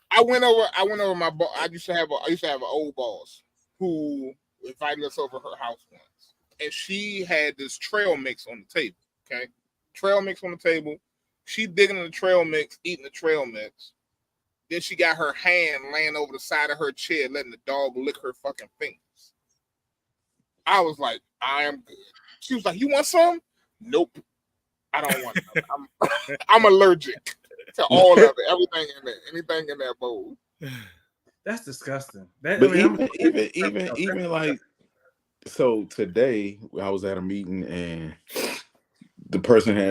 I went over my boss. I used to have an old boss who invited us over her house once, and she had this trail mix on the table. Okay, trail mix on the table. She digging in the trail mix, eating the trail mix. Then she got her hand laying over the side of her chair, letting the dog lick her fucking fingers. I was like, I am good. She was like, you want some? Nope, I don't want some. I'm allergic to all of it, everything in there, anything in that bowl. That's disgusting. But even like, so today I was at a meeting and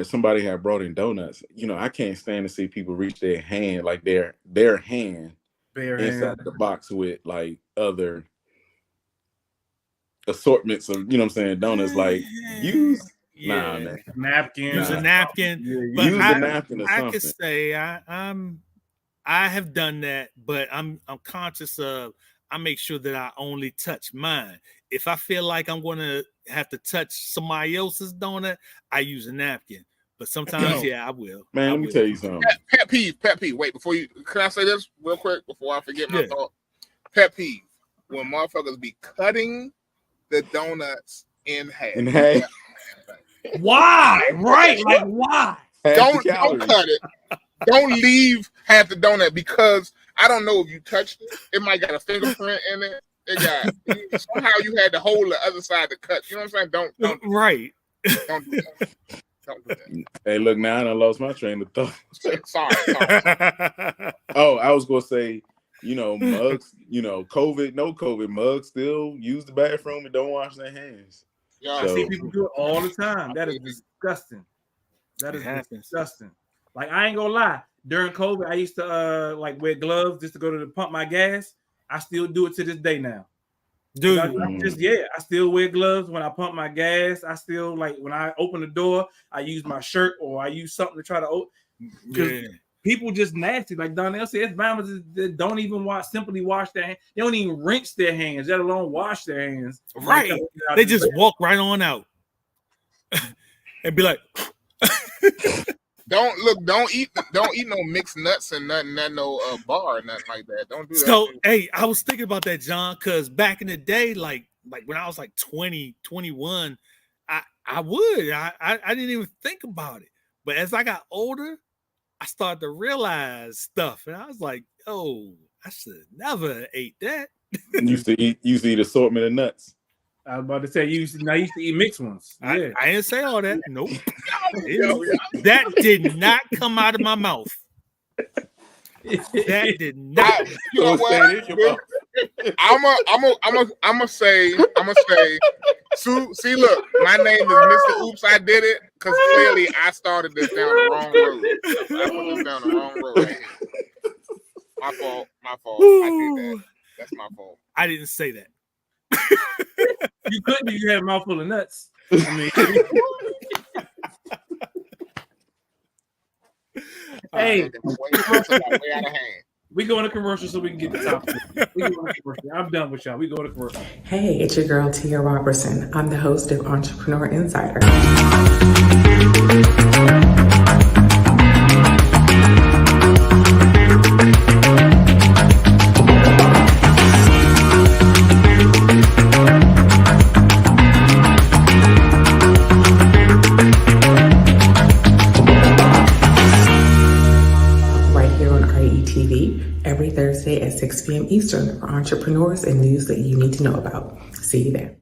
somebody had brought in donuts. I can't stand to see people reach their hand, like their hand inside the box with like other assortments of, donuts. Like use napkin. Use a napkin. But use a napkin or something. I could say I have done that, but I'm conscious of. I make sure that I only touch mine. If I feel like I'm going to have to touch somebody else's donut, I use a napkin. But sometimes, I will. Man, let me tell you something. Pet peeve. Wait, can I say this real quick before I forget my thought? Pet peeve. When motherfuckers be cutting the donuts in half. Why? Right? Like why? Don't cut it. Don't leave half the donut because I don't know if you touched it. It might got a fingerprint in it. It got somehow you had to hold the other side to cut. You know what I'm saying? Don't right. Don't do that. Don't do that. Hey, look, now I done lost my train of thought. Sorry. Oh, I was gonna say, mugs, COVID, no COVID, mugs still use the bathroom and don't wash their hands. Yeah, I see people do it all the time. That is disgusting. That is disgusting. Like, I ain't gonna lie. During COVID, I used to like wear gloves just to go to pump my gas. I still do it to this day now. Dude, I still wear gloves when I pump my gas. I still, like, when I open the door, I use my shirt or I use something to try to open. Because people just nasty. Like Donnell said, it's bound that don't even simply wash their hands. They don't even rinse their hands, let alone wash their hands. Right. They just walk right on out and be like, Don't eat no mixed nuts and nothing, no bar or nothing like that. Don't do that. So, hey, I was thinking about that, John, because back in the day, like when I was like 20, 21, I would. I didn't even think about it. But as I got older, I started to realize stuff. And I was like, oh, I should never ate that. used to eat assortment of nuts. I was about to say, I used to eat mixed ones. Yeah. I didn't say all that. Nope. That did not come out of my mouth. That did not. You know what? I'm gonna say. See, look, my name is Mr. Oops, I did it because clearly I started this down the wrong road. I put this down the wrong road. Right here. My fault. I did that. That's my fault. I didn't say that. You couldn't if you had a mouthful of nuts. I mean, hey, way out of hand. We go to commercial so we can get the topic. I'm done with y'all. We go to commercial. Hey, it's your girl Tia Robertson. I'm the host of Entrepreneur Insider. Every Thursday at 6 p.m. Eastern for entrepreneurs and news that you need to know about. See you there.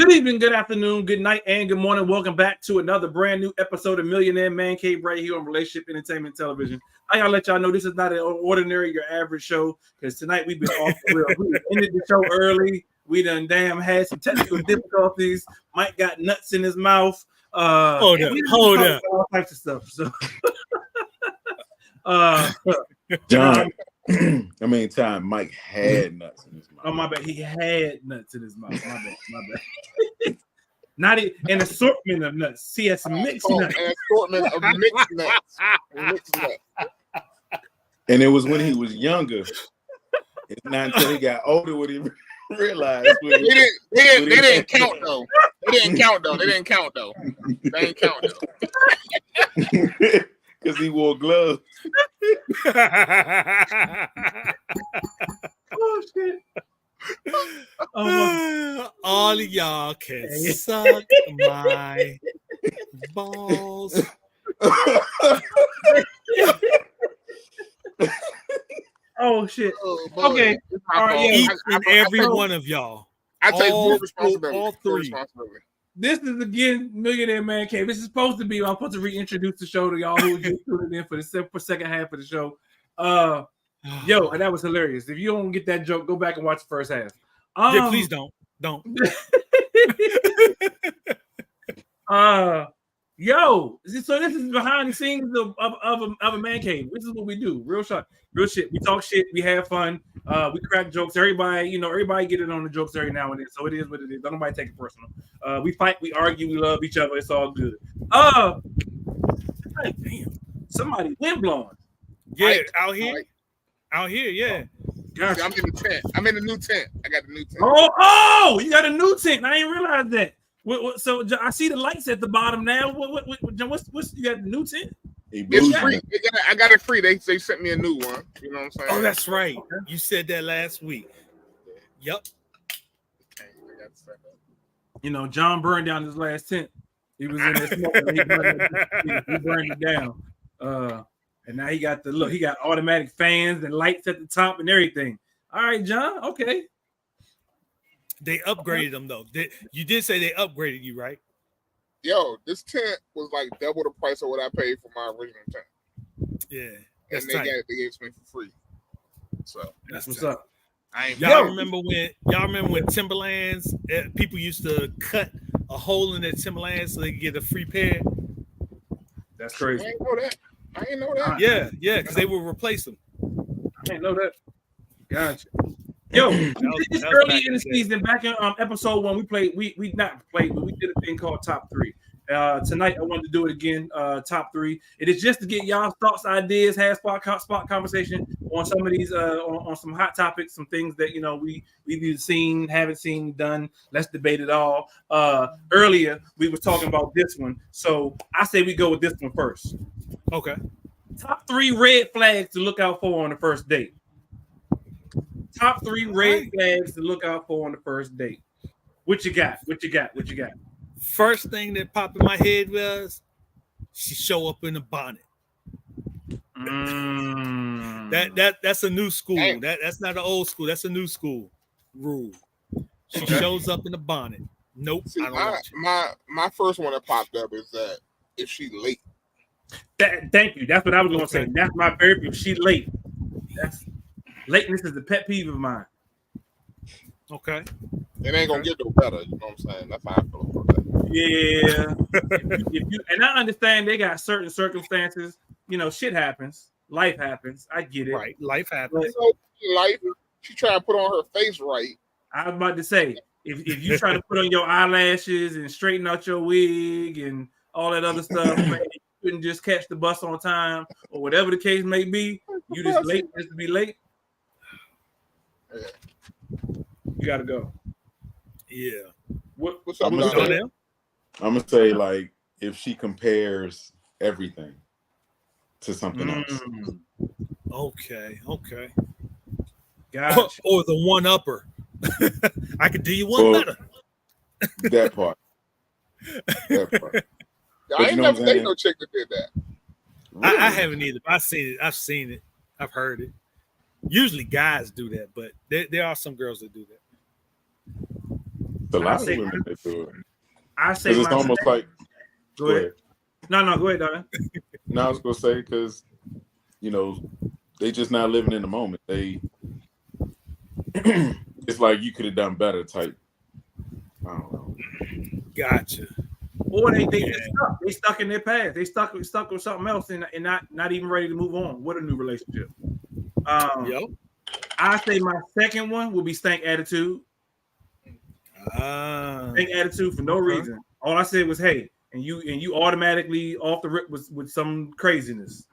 Good evening, good afternoon, good night, and good morning. Welcome back to another brand new episode of Millionaire Man Cave right here on Relationship Entertainment Television. I gotta let y'all know this is not an ordinary, your average show, because tonight we've been off the real. We ended the show early. We done had some technical difficulties. Mike got nuts in his mouth. Hold up. All types of stuff. So, John, Mike had nuts in his mouth. Oh, my bad. He had nuts in his mouth. My bad. Not an assortment of nuts. He had some mixed nuts. An assortment of mixed nuts. And it was when he was younger. It's not until he got older when he realized. They didn't count though. They didn't count though. Because he wore gloves. Oh shit. All of y'all can suck my balls. Oh shit. Okay. All right, Each and every one of y'all. I take full responsibility. All three. This is again Millionaire Man Cave. This is supposed to be. I'm supposed to reintroduce the show to y'all who just tuned in for the second half of the show. Yo, and that was hilarious. If you don't get that joke, go back and watch the first half. Yeah, please don't. Yo, so this is behind the scenes of a man cave. This is what we do. Real shit. We talk shit. We have fun. We crack jokes. Everybody get it on the jokes every now and then. So it is what it is. Don't nobody take it personal. We fight. We argue. We love each other. It's all good. Damn. Somebody wind blowing. Yeah, out here, yeah. Gotcha. I'm in the tent. I'm in the new tent. I got the new tent. Oh, you got a new tent. I didn't realize that. So I see the lights at the bottom now. What's you got the new tent? It's free. I got it free. They sent me a new one. You know what I'm saying? Oh, that's right. You said that last week. Yep. John burned down his last tent. He was in there smoking. He burned it down. And now he got he got automatic fans and lights at the top and everything. All right, John. Okay. They upgraded them though. You did say they upgraded you, right? Yo, this tent was like double the price of what I paid for my original tent. Yeah. And they gave it to me for free. So that's what's up. Y'all remember when Timberlands, people used to cut a hole in their Timberlands so they could get a free pair? That's crazy. I didn't know that. Yeah, because they would replace them. I didn't know that. Gotcha. Yo, this early in the season, back in episode 1, we did a thing called Top 3. Tonight I wanted to do it again, Top 3. It is just to get y'all thoughts, ideas, have spot conversation on some of these on some hot topics, some things that we've either seen, haven't seen, done. Let's debate it all. Earlier we were talking about this one, so I say we go with this one first. Okay. Top 3 red flags to look out for on the first date. Top 3 red flags to look out for on the first date. What you got? First thing that popped in my head was she show up in a bonnet. That's a new school. Hey. That's not an old school. That's a new school rule. She shows up in a bonnet. Nope. See, I don't want you. my first one that popped up is that if she late. Thank you. That's what I was going to say. That's my very few. She late. Lateness is a pet peeve of mine. Okay. It ain't gonna get no better. You know what I'm saying? That's how I feel about that. Yeah. And I understand they got certain circumstances. Shit happens. Life happens. I get it. Right. Life happens. She trying to put on her face right. I was about to say, if you try to put on your eyelashes and straighten out your wig and all that other stuff, man, you couldn't just catch the bus on time or whatever the case may be. You just late just to be late. You gotta go. Yeah. What's up? I'm gonna say like if she compares everything to something else. Okay. Gotcha. Or the one upper. I could do you one better. That part. I ain't never dated no chick that did that. Really? I haven't either. I've seen it. I've heard it. Usually guys do that, but there are some girls that do that. A lot of women that do it. I say Because it's almost like. Go ahead. No, go ahead, darling. No, I was gonna say because they just not living in the moment. They it's like you could have done better type. I don't know. Gotcha. Or they just stuck. They stuck in their past. They stuck with something else and not even ready to move on with a new relationship. Yep. I say my second one will be stank attitude. Stank attitude for no reason. All I said was hey, and you automatically off the rip with some craziness.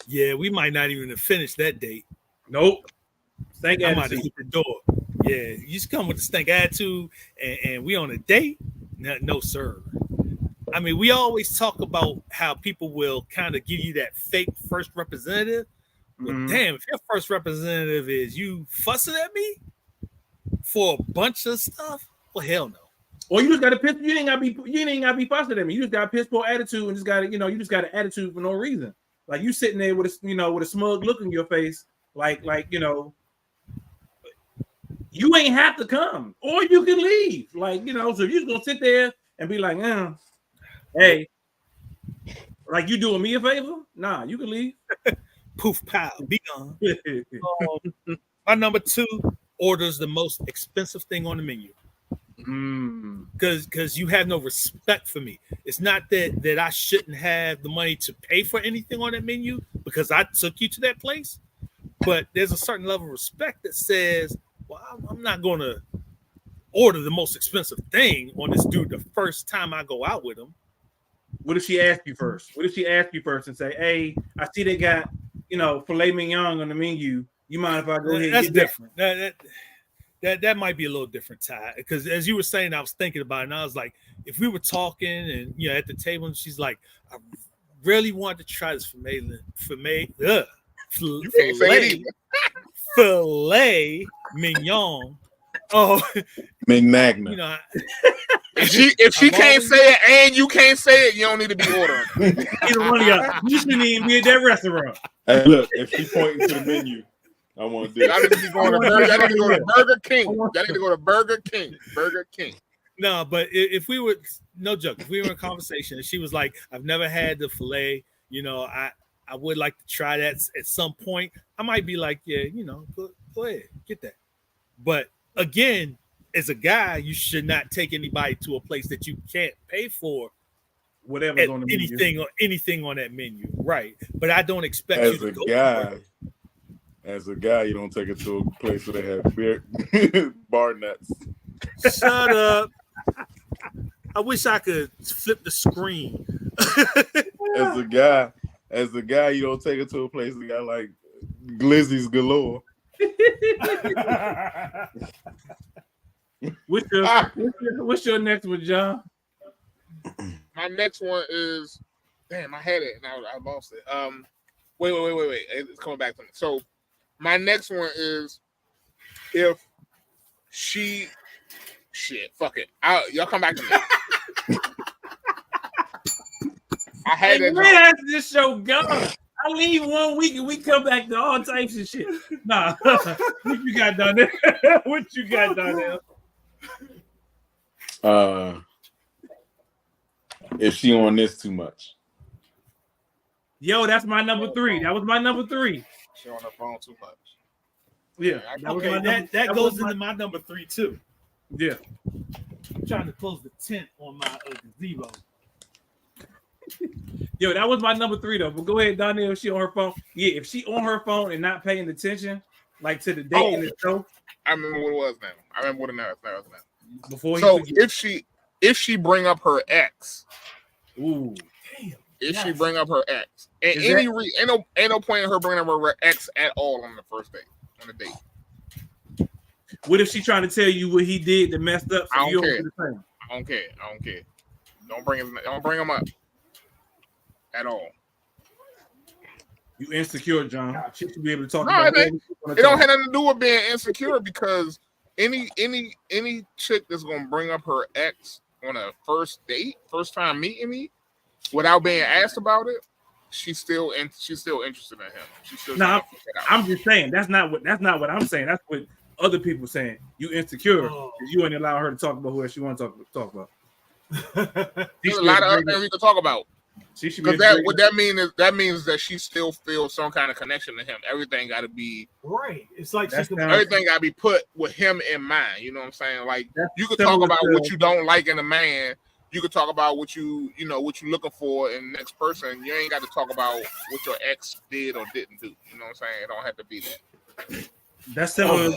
Yeah, we might not even have finished that date. Nope. Stank I attitude. might have hit the door. Yeah, you just come with the stank attitude and we on a date? No, sir. I mean, we always talk about how people will kind of give you that fake first representative. Well, damn, if your first representative is you fussing at me for a bunch of stuff, well, hell no. Or you just got to piss. You ain't got to be fussing at me. You just got a piss poor attitude and just got to, you just got an attitude for no reason. Like you sitting there with a smug look on your face, like you ain't have to come, or you can leave. Like so if you're gonna sit there and be like, hey, like you doing me a favor? Nah, you can leave. Poof, pow, be gone. My number 2 orders the most expensive thing on the menu. Because you have no respect for me. It's not that I shouldn't have the money to pay for anything on that menu because I took you to that place, but there's a certain level of respect that says, well, I'm not going to order the most expensive thing on this dude the first time I go out with him. What if she asked you first? What if she asked you first and say, hey, I see they got filet mignon on the menu. You mind if I go ahead? That's different. That might be a little different, Ty, because as you were saying, I was thinking about it, and I was like, if we were talking and at the table, and she's like, I really want to try this filet mignon. Oh, Magna. If she can't say it and you can't say it, you don't need to be ordering. Either one of y'all. You shouldn't even be at that restaurant. Hey, look, if she pointing to the menu, I want to do it. I need to go to Burger King. I need to go to Burger King. Burger King. No, but if we were, no joke, if we were in a conversation and she was like, I've never had the filet, I would like to try that at some point. I might be like, yeah, go ahead, get that. But again, as a guy, you should not take anybody to a place that you can't pay for whatever's on the menu. Anything on that menu, right? But I don't expect as you to a go guy. As a guy, you don't take it to a place where they have beer, bar nuts. Shut up! I wish I could flip the screen. As a guy, you don't take it to a place that got like glizzies galore. What's your next one, John? My next one is, damn, I had it and I lost it. Wait. It's coming back to me. So my next one is if she, fuck it. Y'all come back to me. I had that. Where has this show gone? I leave 1 week and we come back to all types of shit. Nah, what you got done there? What you got done there? If she on this too much. Yo, that's my number 3. That was my number 3. She on her phone too much. Yeah. That goes into my number 3 too. Yeah. I'm trying to close the tent on my gazebo. Yo, that was my number 3 though. But go ahead, Donnell. If she on her phone, yeah. If she on her phone and not paying attention, like to the date in the show. I remember what it was now. I remember what it was now. Before if she bring up her ex, ooh, damn. If she bring up her ex, and ain't no point in her bringing up her ex at all on the first date, on the date. What if she trying to tell you what he did that messed up? So I don't care. I don't care. Don't bring him up at all. You insecure, John. She should be able to talk no, about it don't have nothing to do with being insecure because any chick that's gonna bring up her ex on a first date, first time meeting me, without being asked about it, she's still interested in him. She's still I'm just saying that's not what I'm saying. That's what other people saying you insecure Oh. because you ain't allow her to talk about who she want to talk about. There's a lot of other things we can talk about. She should be Because what that means that she still feels some kind of connection to him. Everything got to be right. It's like everything got to be put with him in mind. You know what I'm saying? Like you could talk about what you don't like in a man. You could talk about what you what you're looking for in the next person. You ain't got to talk about what your ex did or didn't do. You know what I'm saying? It don't have to be that. That's similar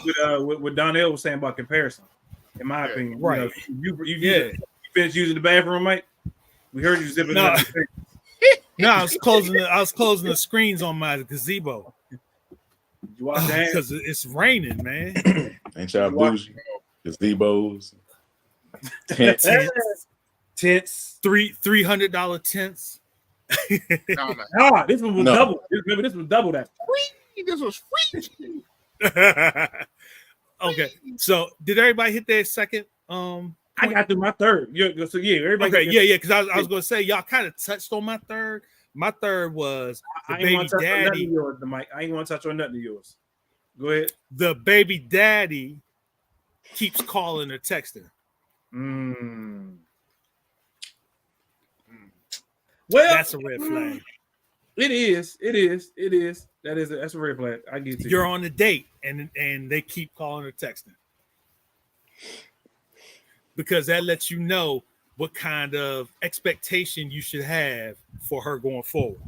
with what Donnell was saying about comparison, in my opinion. Right. You finished using the bathroom, Mike? We heard you zipping No. up. No, I was closing the screens on my gazebo. You wash your hands? Because it's raining, man. Ain't y'all bougie? Gazebos, tents. Tents, $300 tents. This one was double. Remember, this was double that. This was free. Okay, so did everybody hit their second? I got through my third. So yeah, everybody. Okay, yeah, because I was going to say y'all kind of touched on my third. My third was the baby daddy. I ain't want to touch on nothing of yours. Go ahead. The baby daddy keeps calling or texting. Well, that's a red flag. It is. That's a red flag. I get you. You're on a date and they keep calling or texting. Because that lets you know what kind of expectation you should have for her going forward.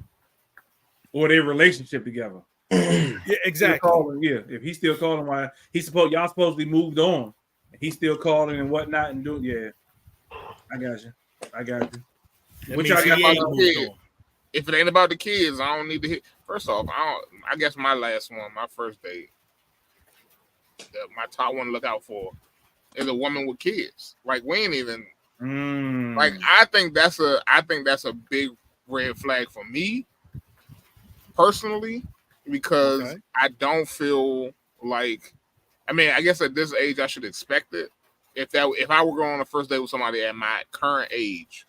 Or their relationship together. Yeah, exactly. If he's still calling, why y'all supposedly moved on. And he's still calling and whatnot and doing, I got you. Which I got about the kids. If it ain't about the kids, I don't need to hit. First off, I guess my last one, my first date, my top one to look out for is a woman with kids. Like we ain't even like I think that's a big red flag for me personally, because I don't feel like, I mean, I guess at this age I should expect it. If I were going on a first date with somebody at my current age,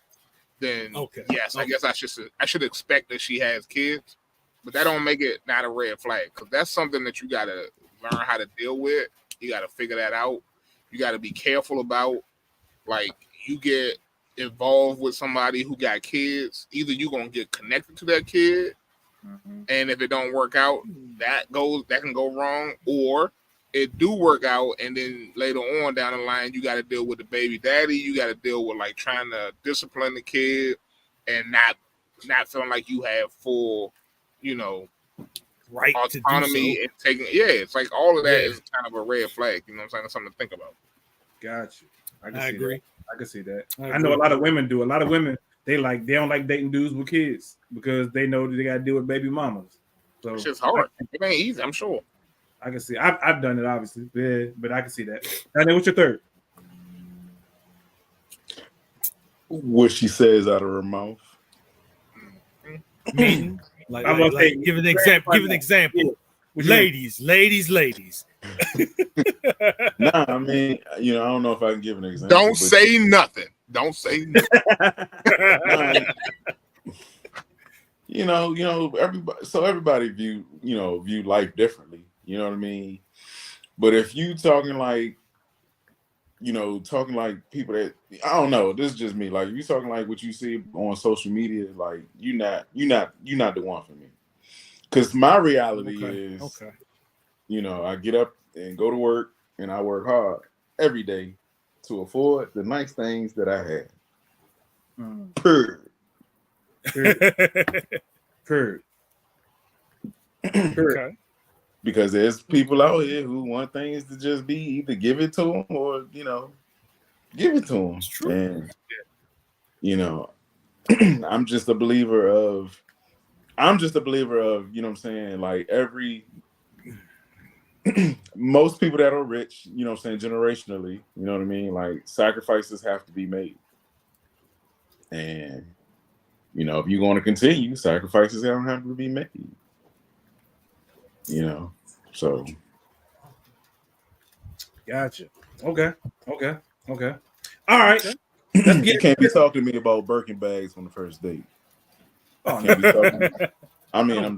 then yes, I guess I should expect that she has kids, but that don't make it not a red flag, because that's something that you gotta learn how to deal with. You gotta figure that out. You gotta be careful about, like, you get involved with somebody who got kids, either you're gonna get connected to that kid, and if it don't work out, that can go wrong, or it do work out, and then later on down the line, you got to deal with the baby daddy. You got to deal with like trying to discipline the kid and not feeling like you have full, right autonomy to do so. and taking. Yeah, it's like all of that is kind of a red flag. You know what I'm saying? It's something to think about. Got you. I agree. I can see that. I know a lot of women do. A lot of women they don't like dating dudes with kids because they know that they got to deal with baby mamas. So it's just hard. It ain't easy, I'm sure. I can see. I've done it, obviously, but I can see that. And then what's your third? What she says out of her mouth. Meaning, like give an example. Give an example. Yeah. Ladies. Nah, I mean, I don't know if I can give an example. Don't say nothing. Don't say nothing. Everybody view life differently. You know what I mean? But if you talking like people that, I don't know, this is just me. Like, if you talking like what you see on social media, like you're not the one for me. Because my reality is, I get up and go to work and I work hard every day to afford the nice things that I had. Period. Okay. Because there's people out here who want things to just be either give it to them or, give it to them. It's true. And, I'm just a believer of, you know what I'm saying? Like most people that are rich, you know what I'm saying, generationally, you know what I mean? Like sacrifices have to be made. And, if you're going to continue, sacrifices don't have to be made. So. Gotcha. Okay. All right. You can't be talking to me about Birkin bags on the first date. I'm just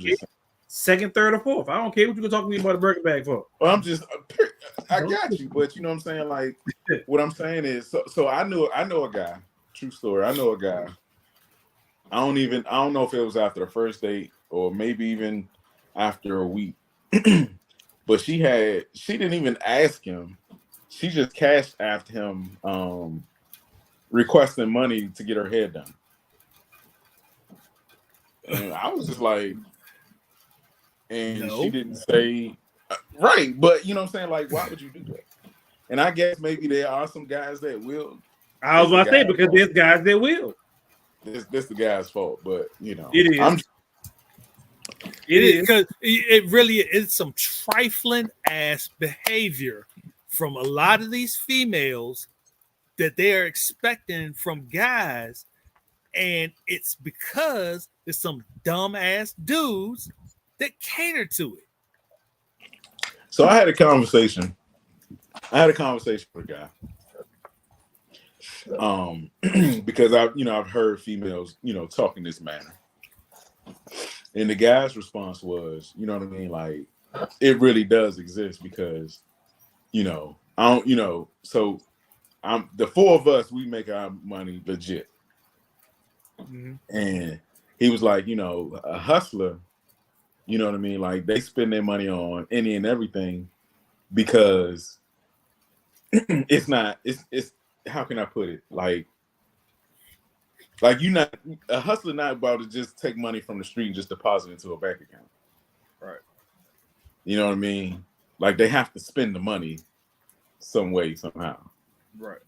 saying. second, third, or fourth. I don't care what you can talk to me about a burger bag for. Well, I got you, but you know what I'm saying? Like, what I'm saying is, so I know a guy. True story. I know a guy. I don't know if it was after the first date or maybe even after a week. But she didn't even ask him. She just cashed after him, requesting money to get her hair done. And I was just like, and she didn't say, right. But you know what I'm saying? Like, why would you do that? And I guess maybe there are some guys that will. I was about to say, because there's guys that will. This the guy's fault, but you know, it is. It is because it really is some trifling ass behavior from a lot of these females that they are expecting from guys, and it's because there's some dumb ass dudes that cater to it. So I had a conversation with a guy. Because I've heard females, talk in this manner. And the guy's response was, you know what I mean? Like, it really does exist because, so the four of us, we make our money legit. Mm-hmm. And he was like, a hustler, you know what I mean? Like, they spend their money on any and everything because it's how can I put it? Like you not a hustler not about to just take money from the street and just deposit it into a bank account. Right. You know what I mean? Like, they have to spend the money some way, somehow. Right.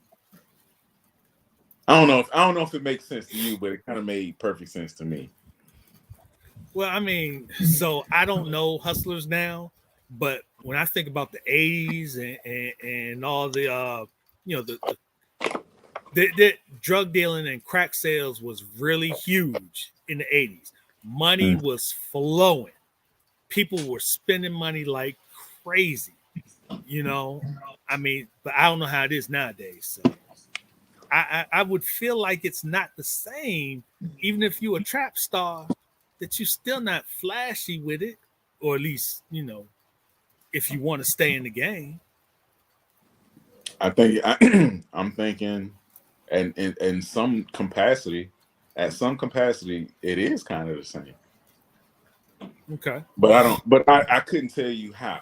I don't know if it makes sense to you, but it kind of made perfect sense to me. Well, I mean, so I don't know hustlers now, but when I think about the 80s and all the the drug dealing and crack sales was really huge in the 80s. Money was flowing. People were spending money like crazy, I mean, but I don't know how it is nowadays. So I would feel like it's not the same, even if you're a trap star, that you're still not flashy with it, or at least, if you want to stay in the game. I'm thinking, and in some capacity, it is kind of the same. Okay. But I couldn't tell you how.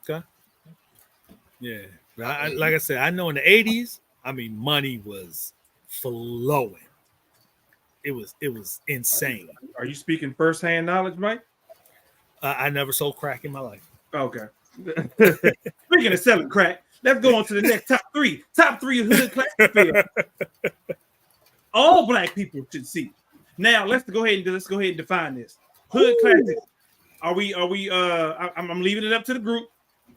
Okay. Yeah. Like I said, I know in the 80s, I mean, money was flowing. It was insane. Are you speaking firsthand knowledge, Mike? I never sold crack in my life. Okay. Speaking of selling crack, let's go on to the next top three. Top three hood classic film. All black people should see. Now let's go ahead and define this. Hood classic. Are we? I'm leaving it up to the group.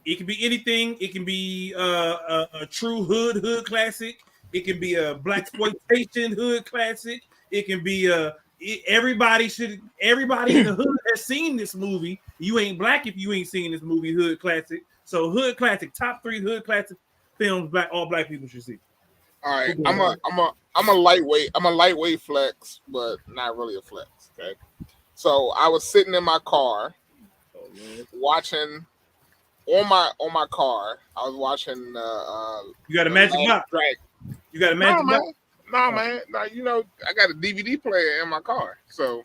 It can be anything. It can be a true hood classic. It can be a blaxploitation hood classic. It can be everybody in the hood has seen this movie. You ain't black if you ain't seen this movie. Hood classic. So hood classic, top three hood classic films all black people should see. All right, I'm a lightweight flex, but not really a flex. Okay, so I was sitting in my car, watching on my car. I was watching. You got a magic box. Right. You got a magic box. No, man. No, I got a DVD player in my car. So,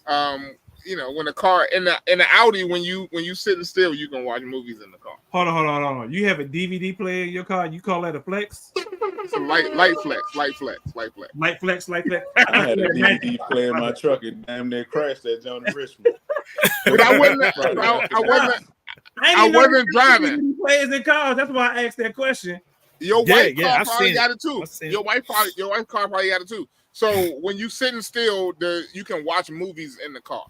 when the car in the Audi, when you sitting still, you can watch movies in the car. Hold on. You have a DVD player in your car. You call that a flex? It's a light flex. Light flex. I had a DVD player in my truck and damn near crashed that John Richmond. But I wasn't driving. Players in cars. That's why I asked that question. Your wife car probably got it too. Your wife car probably got it too. So when you sitting still, you can watch movies in the car.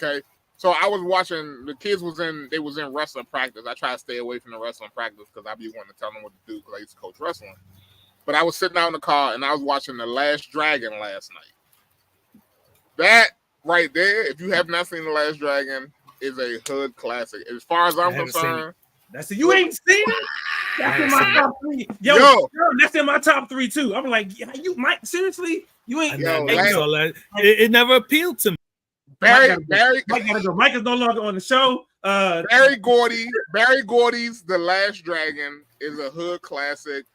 Okay. So I was watching. The kids was in wrestling practice. I try to stay away from the wrestling practice because I be wanting to tell them what to do because I used to coach wrestling. But I was sitting out in the car and I was watching The Last Dragon last night. That right there, if you have not seen The Last Dragon, is a hood classic. As far as I'm concerned. That's it. You ain't seen it? That's in my top three. Yo, that's in my top three too. I'm like, you Mike, seriously? You ain't. Yo, it never appealed to me. Barry Mike gotta go. Mike is no longer on the show. Barry Gordy's The Last Dragon is a hood classic.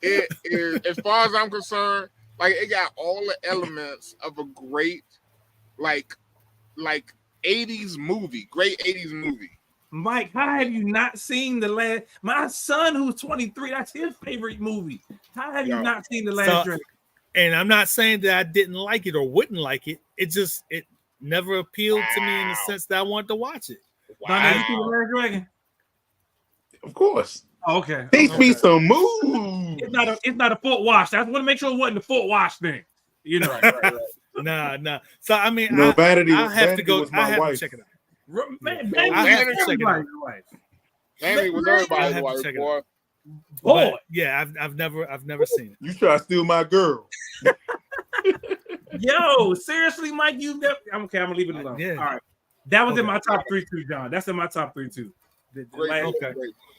It is, as far as I'm concerned, like it got all the elements of a great, like 80s movie. Great 80s movie. Mike, how have you not seen the last? My son, who's 23, that's his favorite movie. How have you not seen the last Dragon? And I'm not saying that I didn't like it or wouldn't like it. It never appealed to me in the sense that I wanted to watch it. Wow. You seen the last Dragon? Of course. Oh, okay. Teach me some moves. It's not a foot wash. I want to make sure it wasn't a foot wash thing. You know. Right. Nah. So I mean, Vanity. I have to go. Was I my have wife. to check it out. Vanity was everybody's wife, boy. Boy, yeah, I've never seen it. You try to steal my girl. Yo, seriously, Mike, you never. I'm gonna leave it alone. Yeah. All right, that was in my top 3 too, John. That's in my top 3 too. Great.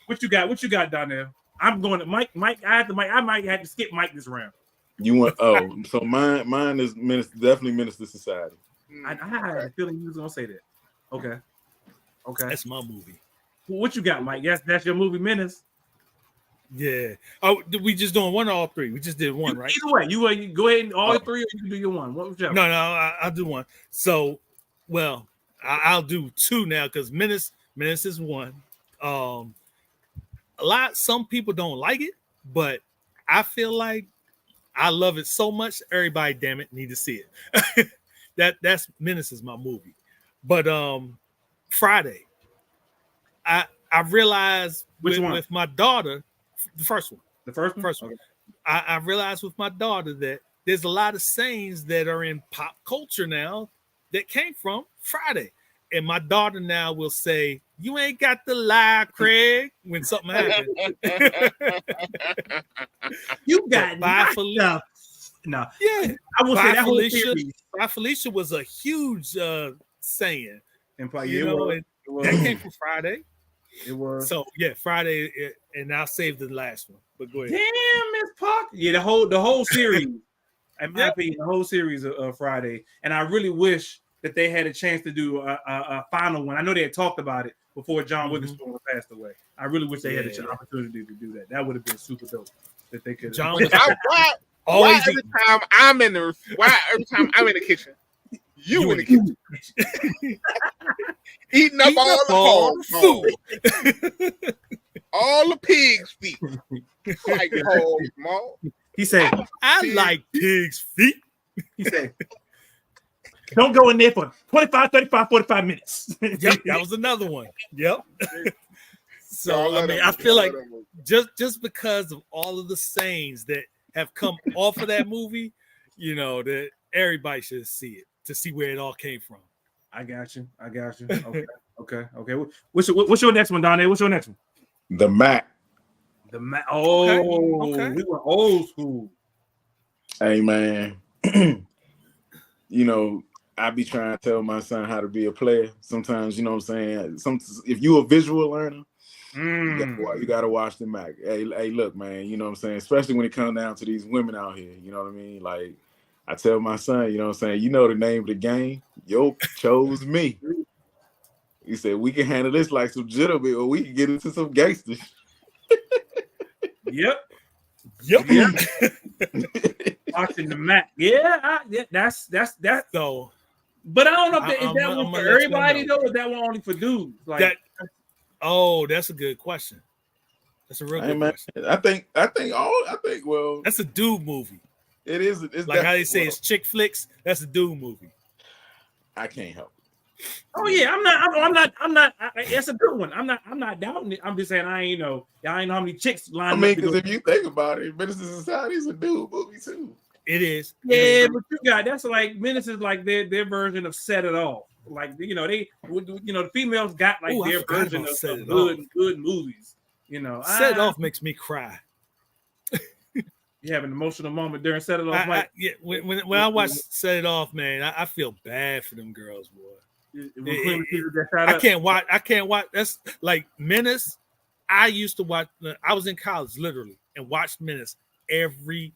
What you got, Donnell? I'm going to Mike. I might have to skip Mike this round. You want? So mine is definitely Minister Society. I had a feeling you was gonna say that. Okay. That's my movie. What you got, Mike? That's your movie, Menace. Yeah. Oh, we just doing one or all three? We just did one, right? Either way, you go ahead and all 3, or you can do your one. Whichever. No, I'll do one. So, well, I'll do 2 now because Menace is 1. Some people don't like it, but I feel like I love it so much. Everybody, damn it, need to see it. That's Menace is my movie. But Friday, I realized with my daughter, the first one. Okay. I realized with my daughter that there's a lot of sayings that are in pop culture now that came from Friday. And my daughter now will say, "You ain't got the lie, Craig," when something happens. You got Bye, Felicia. No. Yeah. I will say that whole series. Bye, Felicia was a huge saying. And that came from Friday. It was. So yeah, Friday, and I'll save the last one. But go ahead. Damn, Miss Park. Yeah, the whole series. In my opinion, the whole series of Friday. And I really wish that they had a chance to do a final one. I know they had talked about it before John Witherspoon passed away. I really wish they had an opportunity to do that. That would have been super dope. That they could. Why every time I'm in the kitchen, you in the kitchen, eating up all the food, all the pig's feet. Like he said, "I like pig's feet." He said, "Don't go in there for 25, 35, 45 minutes." Yep, that was another one. Yep. So I mean, I feel like just because of all of the sayings that have come off of that movie, you know, that everybody should see it to see where it all came from. I got you. Okay. What's your next one, Donnie? What's your next one? The Mac. Oh, okay. We were old school. Hey man, you know, I be trying to tell my son how to be a player. Sometimes, you know what I'm saying? If you a visual learner, you gotta watch the Mac. Hey, look, man, you know what I'm saying? Especially when it comes down to these women out here, you know what I mean? Like, I tell my son, you know what I'm saying? You know the name of the game. Yo chose me. He said, we can handle this like some jitterbit, or we can get into some gangsters. Yep. Watching the Mac. Yeah, that's so. But I don't know if that one for everybody though, or that one only for dudes. Like that. Oh, that's a good question. That's a real good question. I think that's a dude movie. It is. It's like how they say it's chick flicks. That's a dude movie. I can't help it. Oh yeah, I'm not. That's a good one. I'm not doubting it. I'm just saying I ain't know how many chicks line. I mean, because if you think about it, Minister Society is a dude movie too. It is. Yeah, but that's like Minister is like their version of Set It Off. Like the females got like their version of good movies. You know, Set It Off makes me cry. You have an emotional moment during Set It Off, Mike? When I watch Set It Off, man, I feel bad for them girls, boy. I can't watch. That's like Menace. I used to watch. I was in college, literally, and watched Menace every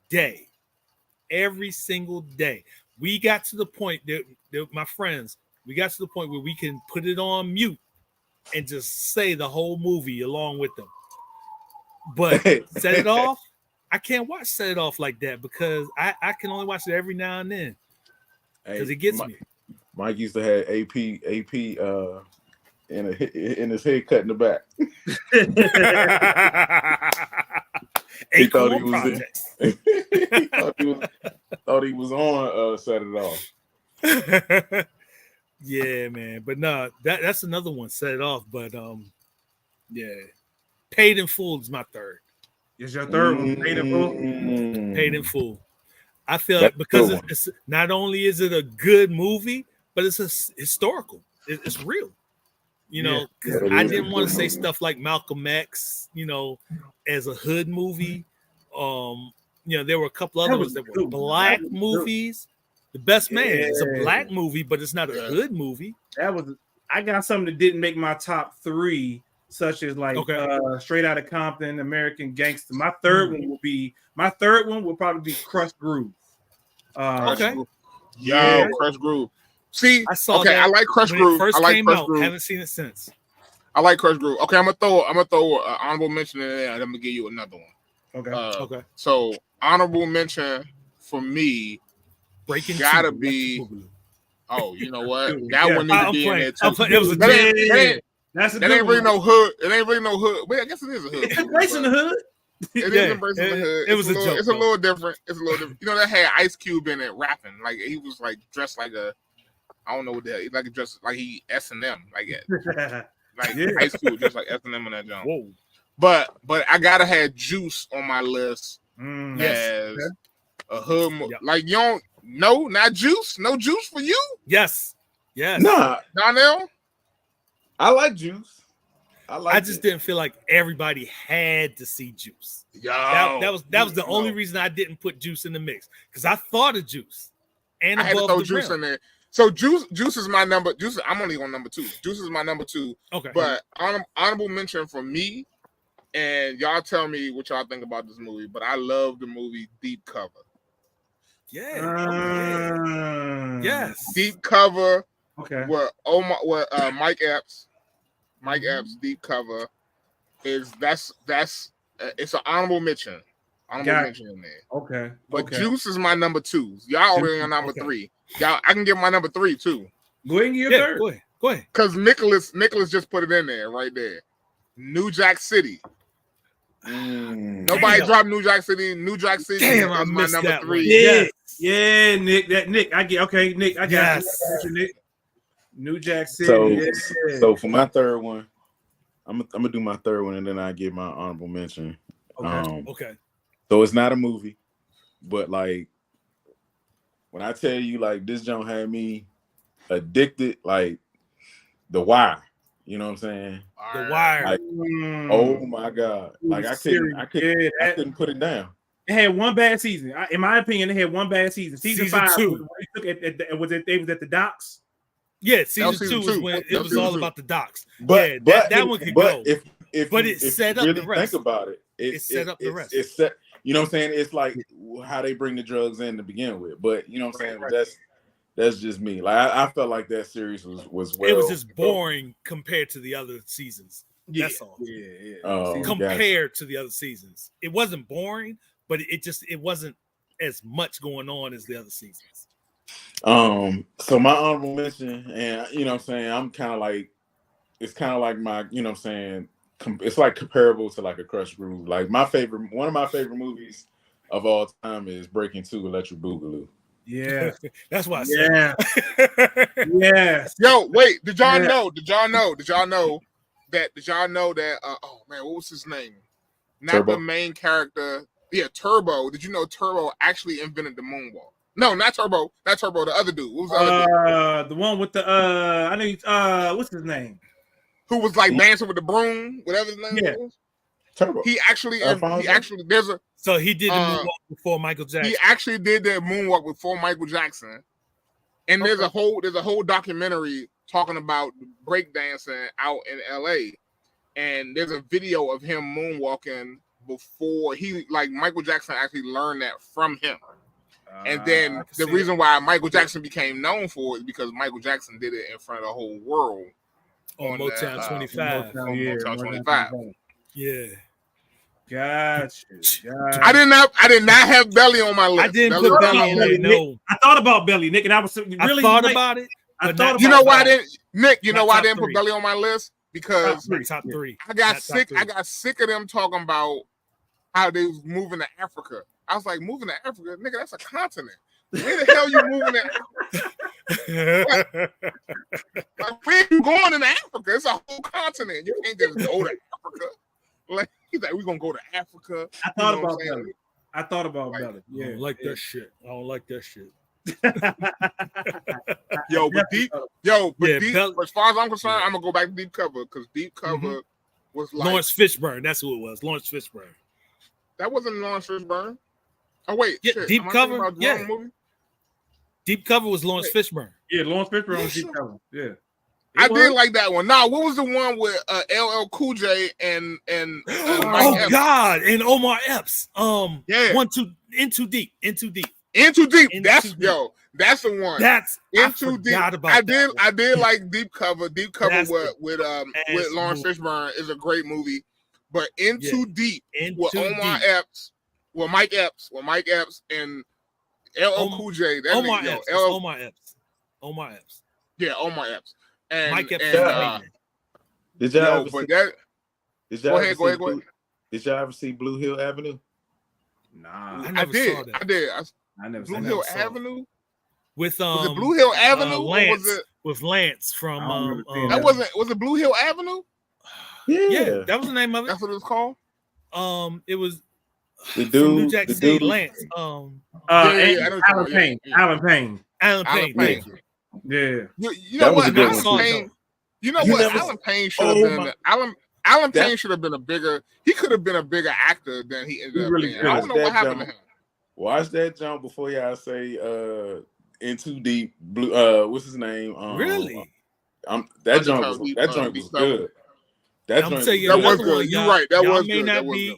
day. every single day. We got to the point that my friends, we got to the point where we can put it on mute and just say the whole movie along with them. But Set It Off, I can't watch Set It Off like that because I can only watch it every now and then because it gets me. Mike used to have AP in his head cut in the back. He thought he was thought he was on Set It Off. Yeah, man. But no, that's another one, Set It Off. But yeah. Paid in Full is my third. Is your third one Paid in Full? Paid in Full. I feel like because it's not only is it a good movie, but it's historical. It's real. You know, because I didn't want to say stuff like Malcolm X, you know, as a hood movie. You know, there were a couple other ones that were black movies. The Best Man is a black movie, but it's not a hood movie. I got something that didn't make my top three, such as like Straight Outta Compton, American Gangster. My third one will probably be Crush Groove. Okay. Yeah, Crush Groove. See, I saw I like Crush Groove. First I like came Crush out. Groove. Haven't seen it since. I like Crush Groove. Okay, I'm gonna throw an honorable mention in there, and I'm gonna give you another one. Okay. So honorable mention for me gotta be. Oh, you know what? That one needs to be in there too. It was a that ain't really no hood. It ain't really no hood. Well, I guess it is a hood. It's embracing the hood. It is embracing the hood. It was a joke. It's a little different. It's a little different. You know, that had Ice Cube in it rapping. Like he was like dressed like a, I don't know what the hell. Like dressed like he S&M like it. Like Ice Cube just like S&M on that jump. Whoa. But I gotta have Juice on my list as a hood. Like you don't not Juice. No Juice for you. Yes. Nah, Donnell. I like Juice. I just didn't feel like everybody had to see Juice. That was the only reason I didn't put Juice in the mix because I thought of Juice and I had to Above throw the Juice Rim. in there. So Juice is my number. Juice, I'm only on number 2. Juice is my number 2. Okay. But honorable mention for me, and y'all tell me what y'all think about this movie. But I love the movie Deep Cover. Yes. Deep Cover. Okay. Where Mike Epps. Mike Epps, Deep Cover that's it's an honorable mention. Mention in there. Okay. But Juice is my number 2. Y'all already on number 3. Y'all, I can give my number 3 too. Go ahead and get your third. Go ahead. Because Nicholas just put it in there right there. New Jack City. Nobody dropped New Jack City. New Jack City Damn, is I my missed number that 3. Yeah, Nick. I get. Okay, Nick. I got you, Nick. New Jack City. So for my third one, I'm gonna do my third one and then I give my honorable mention. Okay. So it's not a movie, but like when I tell you like this joint had me addicted, like The Wire. You know what I'm saying? The Wire. Like, oh my God! Like I couldn't put it down. It had one bad season. In my opinion, it had one bad season. Season 5 2. Was it at the docks? Yeah, season 2 was when it was all about the docks. But that one could go. If it set up really the rest. Think about it. It set up the rest. It's set. You know what I'm saying? It's like how they bring the drugs in to begin with. But you know what I'm saying? Right. That's just me. Like I felt like that series was well. It was just boring compared to the other seasons. That's all. Yeah. Compared to the other seasons, it wasn't boring, but it wasn't as much going on as the other seasons. So my honorable mention, and you know what I'm saying, I'm kind of like, it's kind of like my, you know what I'm saying, it's like comparable to like a Crush Groove. Like one of my favorite movies of all time is Breaking 2 Electric Boogaloo. Yeah. That's why I said yes. Yo, wait, did y'all know that oh man, what was his name? Not Turbo. The main character. Yeah, Turbo. Did you know Turbo actually invented the moonwalk? No, not Turbo. Not Turbo. The other dude. What was the other dude? The one with the what's his name? Who was like dancing with the broom? Whatever his name was. Turbo. He actually So he did the moonwalk before Michael Jackson. He actually did that moonwalk before Michael Jackson. And there's a whole documentary talking about breakdancing out in LA. And there's a video of him moonwalking before Michael Jackson actually learned that from him. And then the reason why Michael Jackson became known for it is because Michael Jackson did it in front of the whole world on Motown 25. On Motown 25. Yeah. Gotcha. I did not have Belly on my list. I didn't put Belly in there. No, I thought about Belly, Nick, and I was really. I thought about it. You know why I didn't, Nick? You know why I didn't put Belly on my list? Because top three. I got sick of them talking about how they was moving to Africa. I was like, moving to Africa, nigga, that's a continent. Where the hell you moving to Africa? Like, where you going in Africa? It's a whole continent. You can't just go to Africa. Like, he's like, we're gonna go to Africa. I thought about Belly. I thought about Belly. Yeah, I don't like that shit. I don't like that shit. But deep. As far as I'm concerned, I'm gonna go back to Deep Cover because Deep Cover was like Lawrence Fishburne. That's who it was. Lawrence Fishburne. That wasn't Lawrence Fishburne. Oh wait, yeah, Deep Cover. Yeah, movie? Deep Cover was Lawrence Fishburne. Yeah, Lawrence Fishburne was Deep Cover. Yeah, I did like that one. Nah, what was the one with LL Cool J and oh Epps? God, and Omar Epps. Yeah, Into Deep. That's the one. That's Into Deep. I did like Deep Cover. Deep Cover with Lawrence Fishburne is a great movie. But Into Deep with Omar Epps, with Mike Epps, and LL Cool J. Omar Epps. Yeah, Omar Epps. And Mike Epps. Did y'all go ahead. Did y'all ever see Blue Hill Avenue? Nah, I did. I never Blue Hill Avenue. With was it Blue Hill Avenue? Lance, or was it with Lance from was it Blue Hill Avenue? Yeah, that was the name of it. That's what it was called. It was the dude, from New Jack City, Lance. Alan Payne. Yeah. You know what? Alan Payne should have been. Alan Payne should have been a bigger. He could have been a bigger actor than he ended up being. I don't know what happened to him. Watch that jump before y'all say Into Deep. Blue. What's his name? Really? That joint was good. That was good. You're right. That was good. Not be.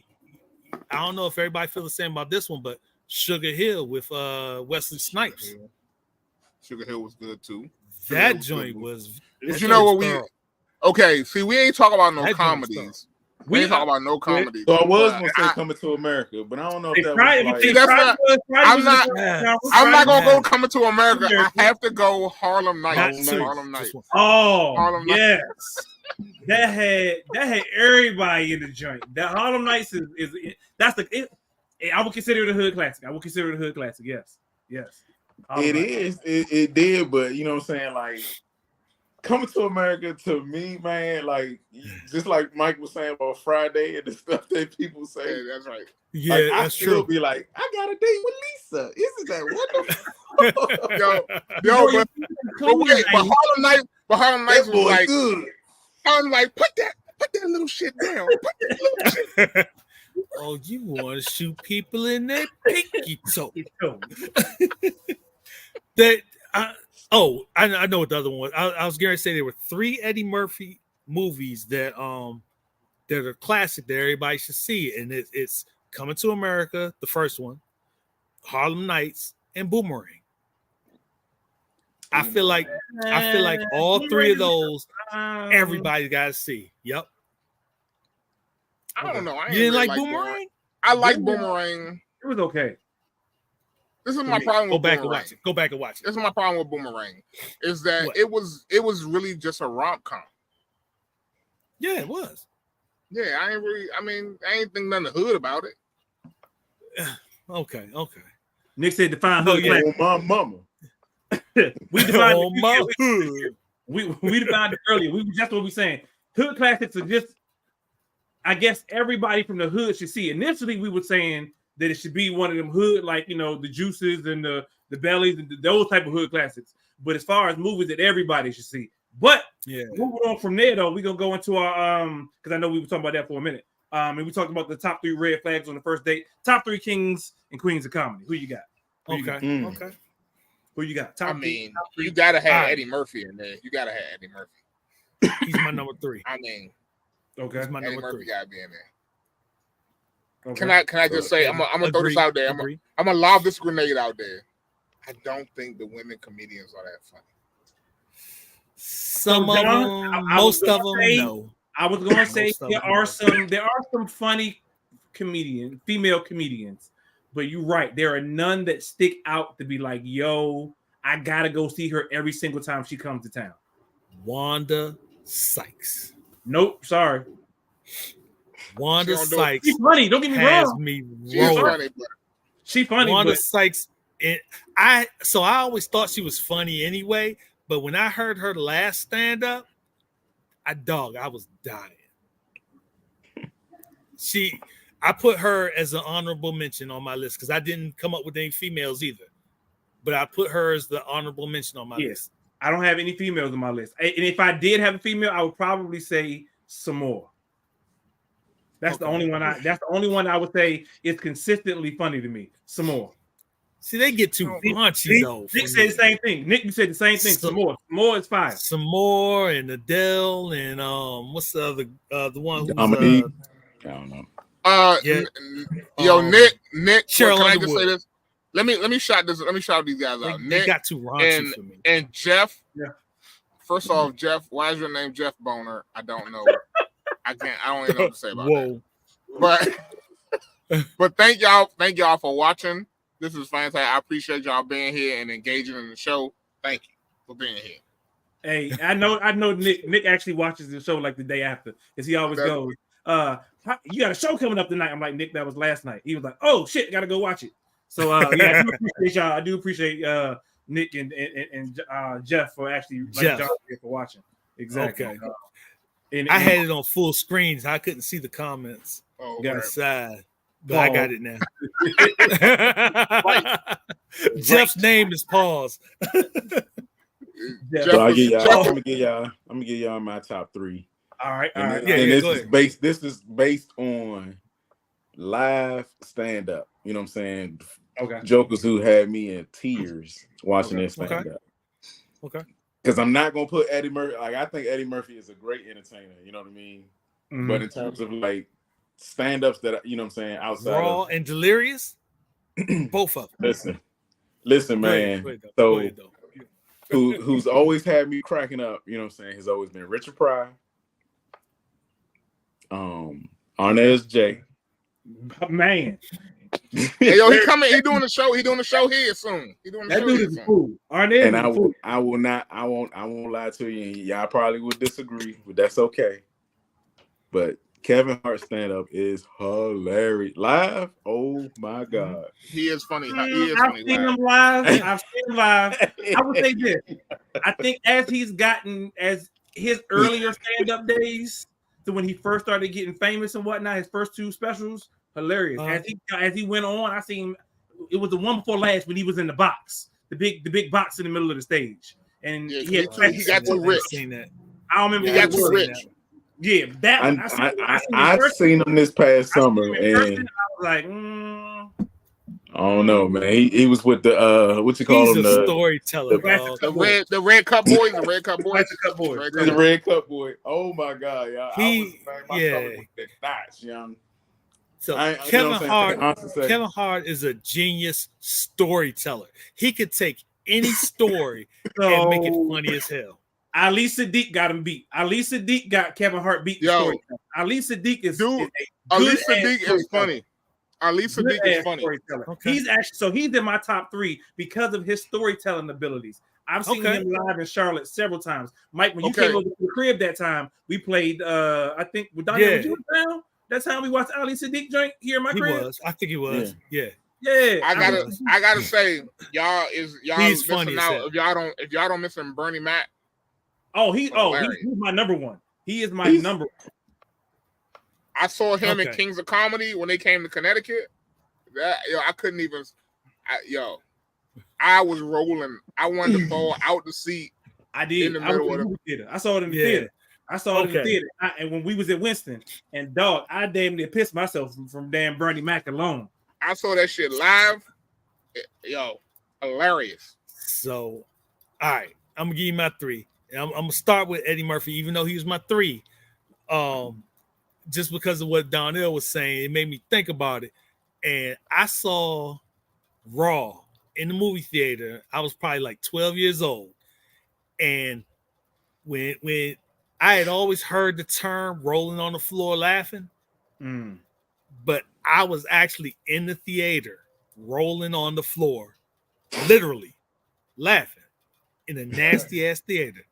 I don't know if everybody feels the same about this one, but Sugar Hill with Wesley Snipes. Sugar Hill was good too. That joint was. But you know what we? Okay, see, we ain't talking about no comedies. We ain't talking about no comedies. So I was gonna say Coming to America, but I don't know if that was I'm not gonna go Coming to America. I have to go Harlem Nights. Harlem Nights. Oh, Harlem yes. That had everybody in the joint. That Harlem Nights is I would consider it a hood classic. Yes. It did, but you know what I'm saying, like Coming to America to me, man, like just like Mike was saying about Friday and the stuff that people say. Yeah, that's right. Yeah, like, that's true. true. Be like, I got a date with Lisa. Isn't that wonderful? But Harlem Nights was like good. I'm like, put that little shit down. Put that little shit. Oh, you want to shoot people in their pinky toe? I know what the other one was. I was going to say there were 3 Eddie Murphy movies that are classic that everybody should see, and it's Coming to America, the first one, Harlem Nights, and Boomerang. I feel like all 3 of those everybody got to see. Yep. I don't know. You didn't like Boomerang? I like Boomerang. It was okay. This is my problem with Boomerang. Go back and watch it. This is my problem with Boomerang. Is that it was really just a rom-com. Yeah, it was. Yeah, I ain't think nothing hood about it. Okay. Nick said define hood. My mama. We defined we defined it earlier. That's what we're saying. Hood classics are just, I guess everybody from the hood should see. Initially, we were saying that it should be one of them hood, like, you know, the Juices and the Bellies and those type of hood classics. But as far as movies that everybody should see. But moving on from there, though, we're gonna go into our because I know we were talking about that for a minute. And we talked about the top 3 red flags on the first date. Top 3 kings and queens of comedy. Who you got? Okay. Who you got? You gotta have Eddie Murphy in there. You gotta have Eddie Murphy. He's my number 3. Okay. He's my Eddie number Murphy 3. gotta be in there. Can I just say I'm gonna throw this out there. I'm gonna lob this grenade out there. I don't think the women comedians are that funny. Some of them, most of them, no. I was gonna say there are some funny female comedians, but you're right. There are none that stick out to be like, yo, I gotta go see her every single time she comes to town. Wanda Sykes. Nope, sorry. Wanda Sykes. She's funny. Don't get me wrong. She's funny. Wanda Sykes. And I always thought she was funny anyway. But when I heard her last stand up, I was dying. I put her as an honorable mention on my list because I didn't come up with any females either. But I put her as the honorable mention on my list. I don't have any females on my list. And if I did have a female, I would probably say Samoa. That's the only one I would say is consistently funny to me. Samoa. See, they get too punchy though. Nick said the same thing. Nick, you said the same thing. Samoa is fine. Samoa and Adele and what's the other the one who's I don't know. Nick. Cheryl can I Underwood. just say this? Let me shout these guys out. Nick got too raunchy for me. And Jeff. Yeah. First off, Jeff, why is your name Jeff Boner? I don't know. I don't even know what to say about that. But thank y'all for watching. This is fantastic. I appreciate y'all being here and engaging in the show. Thank you for being here. Hey, I know Nick actually watches the show like the day after, because he always goes, you got a show coming up tonight. I'm like, Nick, that was last night. He was like, oh shit, gotta go watch it. So I do appreciate y'all. I do appreciate Nick and Jeff for actually for watching. Exactly. Okay. I had it on full screen, so I couldn't see the comments. Oh, got side, but I got it now. Right. Jeff's name is Pause. So I'm gonna give y'all my top 3. All right. This is based on live stand up. You know what I'm saying? Okay. Jokers who had me in tears watching their stand up. Okay. Because I'm not gonna put Eddie Murphy. Like, I think Eddie Murphy is a great entertainer. You know what I mean? Mm-hmm. But in terms of like stand-ups that you know what I'm saying, outside Raw and Delirious, both of them. Listen, man. Go ahead, who's always had me cracking up? You know what I'm saying? Has always been Richard Pryor, Arnez J. Man. Hey, yo, he doing the show. He doing the show here soon. He doing the that show dude here is soon. cool. Arnez, and I won't lie to you. And y'all probably would disagree, but that's okay. But Kevin Hart's stand-up is hilarious. Live, oh my God. He is funny. I've seen him live. I would say this. I think as he's gotten, as his earlier stand-up days, to when he first started getting famous and whatnot, his first 2 specials, hilarious. As he went on, I seen him, it was the one before last when he was in the box, the big box in the middle of the stage. And he got too rich. I don't remember. He got too rich. Yeah, that one. I've seen him this past summer, and I was like, I don't know, man. He was with the what you call him? He's a storyteller. The red cup boy. The red cup boy. The red cup boy. Oh my God, y'all! So Kevin Hart is a genius storyteller. He could take any story and make it funny as hell. Ali Sadiq got him beat. Ali Sadiq got Kevin Hart beat. Ali Sadiq is Ali Sadiq is funny. Ali Sadiq is funny. Okay. He's in my top 3 because of his storytelling abilities. I've seen him live in Charlotte several times. Mike, when you came over to the crib that time, we played. I think with Daniel, you were down. That's how we watched Ali Sadiq joint here in my crib. I think he was. Yeah. I gotta say, y'all he's missing out. If y'all don't miss him, Bernie Mac. He's my number 1. He is my number 1. I saw him in Kings of Comedy when they came to Connecticut. I couldn't even. I was rolling. I wanted to fall out the seat. I did. In the middle of the theater. I saw it in the theater. In the theater. And when we was at Winston, and dog, I damn near pissed myself from damn Bernie Mac alone. I saw that shit live. Hilarious. So, all right, I'm gonna give you my 3. I'm gonna start with Eddie Murphy, even though he was my 3. just because of what Donnell was saying, it made me think about it. And I saw Raw in the movie theater. I was probably like 12 years old. And when I had always heard the term rolling on the floor laughing, but I was actually in the theater rolling on the floor, literally laughing in a nasty ass theater.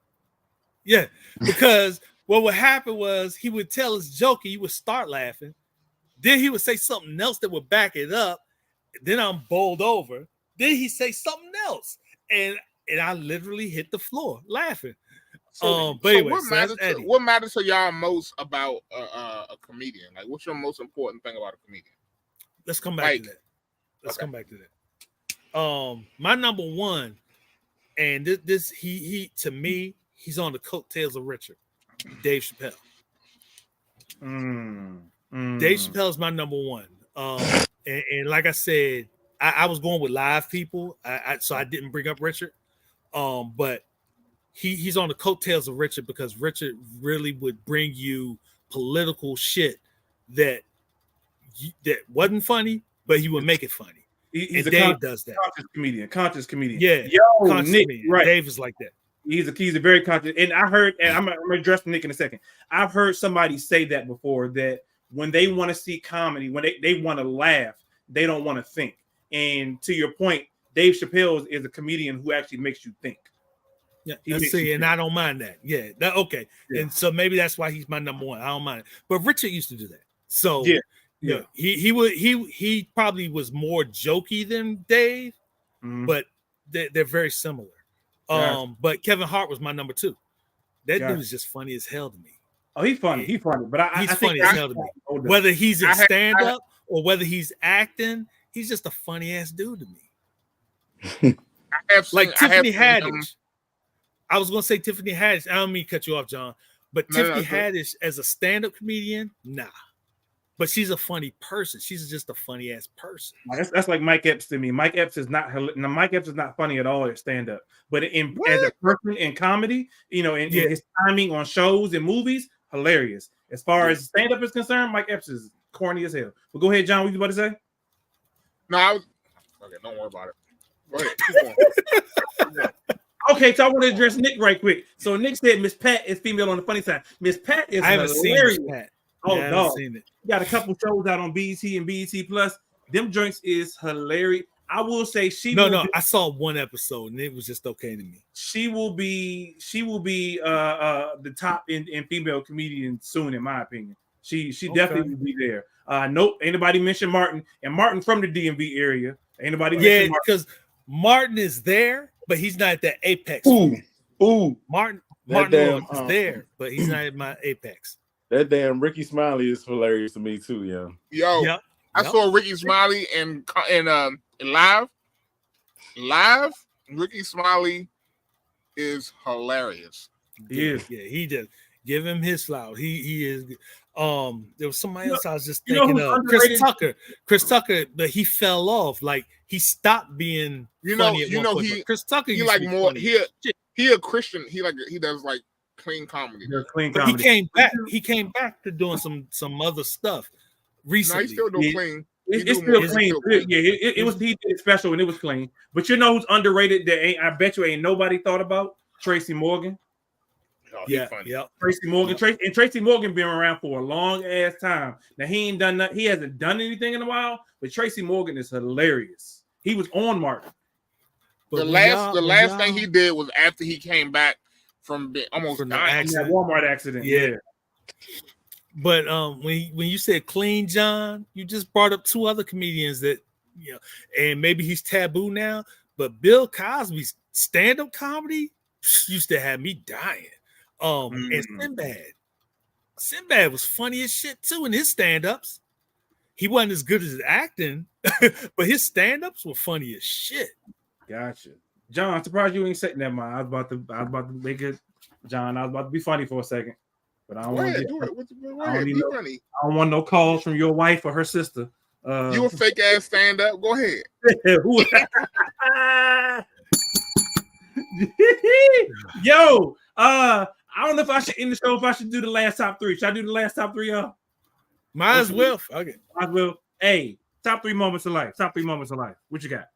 Yeah, because what would happen was he would tell his joke and you would start laughing. Then he would say something else that would back it up. Then I'm bowled over. Then he say something else. And I literally hit the floor laughing. But anyway, what matters to y'all most about a comedian? Like, what's your most important thing about a comedian? Let's come back to that. Let's come back to that. My number one, and this he to me, he's on the coattails of Richard, Dave Chappelle. Dave Chappelle is my number one. And like I said, I was going with live people, so I didn't bring up Richard. But he's on the coattails of Richard because Richard really would bring you political shit that wasn't funny, but he would make it funny. And Dave does that. Conscious comedian. Yeah. Yo, Nick, comedian. right. Dave is like that. He's a very conscious. And I heard, and I'm gonna address Nick in a second. I've heard somebody say that before, that when they want to see comedy, when they want to laugh, they don't want to think. And to your point, Dave Chappelle is a comedian who actually makes you think. Yeah, and I don't mind that. Yeah, okay. Yeah. And so maybe that's why he's my number one. I don't mind it. But Richard used to do that. So yeah. He probably was more jokey than Dave, but they're very similar. But Kevin Hart was my number two. That dude is just funny as hell to me. Oh, he's funny. He's funny, but he's funny as hell to me. Whether he's in stand up or whether he's acting, he's just a funny ass dude to me. Tiffany Haddish. I was gonna say Tiffany Haddish. I don't mean to cut you off, John, but Tiffany Haddish as a stand up comedian, nah. But she's a funny person. She's just a funny ass person. That's like Mike Epps to me. Mike Epps is not funny at all at stand up. But as a person in comedy, in his timing on shows and movies, hilarious. As far as stand up is concerned, Mike Epps is corny as hell. But go ahead, John. What you about to say? No, okay. Don't worry about it. Go ahead. Okay, so I want to address Nick right quick. So Nick said Miss Pat is female on the funny side. Miss Pat is hilarious. Seen Miss Pat. Oh, no. You got a couple shows out on BET and BET Plus. Them joints is hilarious. I will say I saw one episode and it was just okay to me. She will be the top in female comedian soon, in my opinion. She definitely will be there. Nope, anybody mentioned Martin, and Martin from the DMV area. Anybody mentioned Martin? Because Martin is there, but he's not at the apex. Martin Lawrence is there, but he's not at my apex. That damn Ricky Smiley is hilarious to me too, I saw Ricky Smiley in live. Ricky Smiley is hilarious. He is. Yeah, he just give him his flowers. He is. There was somebody else I was just thinking of. Chris Tucker, but he fell off. Like he stopped being funny at one point. Chris Tucker, he like more. He a Christian. He does like clean comedy. But he came back to doing some other stuff recently. No, he's still doing clean. It's still clean. It was he did it special and it was clean. But you know who's underrated that I bet you ain't nobody thought about? Tracy Morgan. Oh, Tracy Morgan. Tracy Morgan been around for a long ass time. Now he hasn't done anything in a while, but Tracy Morgan is hilarious. He was on Martin. The last thing he did was after he came back from almost dying. That Walmart accident. Yeah. But when you said clean, John, you just brought up two other comedians that and maybe he's taboo now, but Bill Cosby's stand-up comedy used to have me dying. And Sinbad was funny as shit too in his stand-ups. He wasn't as good as his acting, but his stand-ups were funny as shit. Gotcha. John, I'm surprised you ain't saying that, man. I was about to make it, John. I was about to be funny for a second. But I don't want to I don't want no calls from your wife or her sister. You a fake ass stand-up. Go ahead. Yo, I don't know if I should end the show, if I should do the last top three. Should I do the last top three, y'all? Might as well. Okay. Might as well. Hey, top 3 moments of life. Top 3 moments of life. What you got?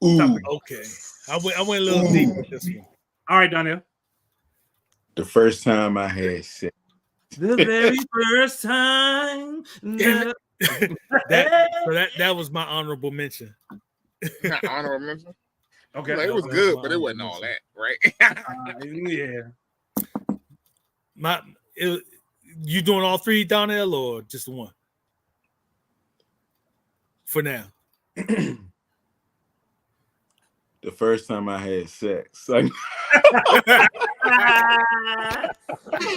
Ooh. Okay. I went a little deep with this one. All right, Donnell. The first time I had sex. The very first time. That was my honorable mention. Not honorable mention. Okay. Like, it was good, but it wasn't all that, right? Yeah. You doing all 3, Donnell, or just the one? For now. The first time I had sex. Like,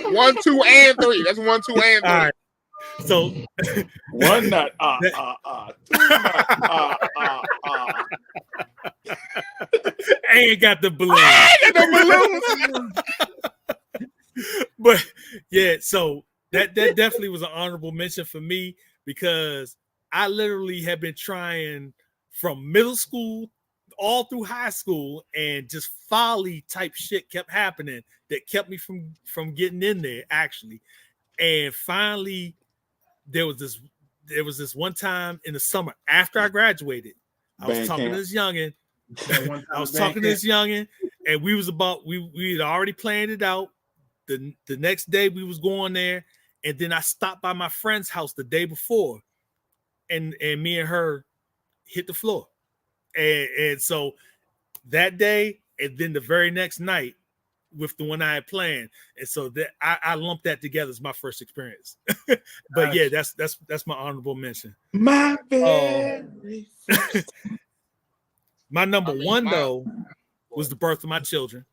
1, 2, and 3. That's 1, 2, and 3. All right. So 1 not 2 not I ain't got the balloon. But yeah, so that definitely was an honorable mention for me because I literally have been trying from middle school all through high school, and just folly type shit kept happening that kept me from getting in there actually. And finally there was this one time in the summer after I graduated. I was talking to this youngin. And we had already planned it out. The next day we was going there, and then I stopped by my friend's house the day before, and me and her hit the floor. And so that day, and then the very next night with the one I had planned. And so that I lumped that together as my first experience. But yeah, that's my honorable mention. My very my number one though was the birth of my children.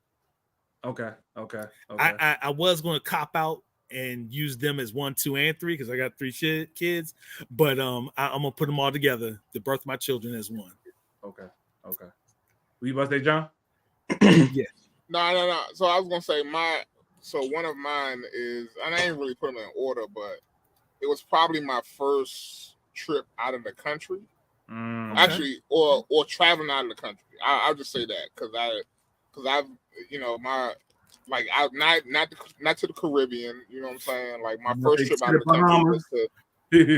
Okay. I was going to cop out and use them as 1, 2, and 3 because I got 3 kids, but I'm gonna put them all together. The birth of my children as 1. Okay. Will you about to say, John? Yes. No. So I was gonna say one of mine is, and I ain't really put them in order, but it was probably my first trip out of the country. Actually, or traveling out of the country. I'll just say that because I've not to the Caribbean. You know what I'm saying? Like my first trip out of the country was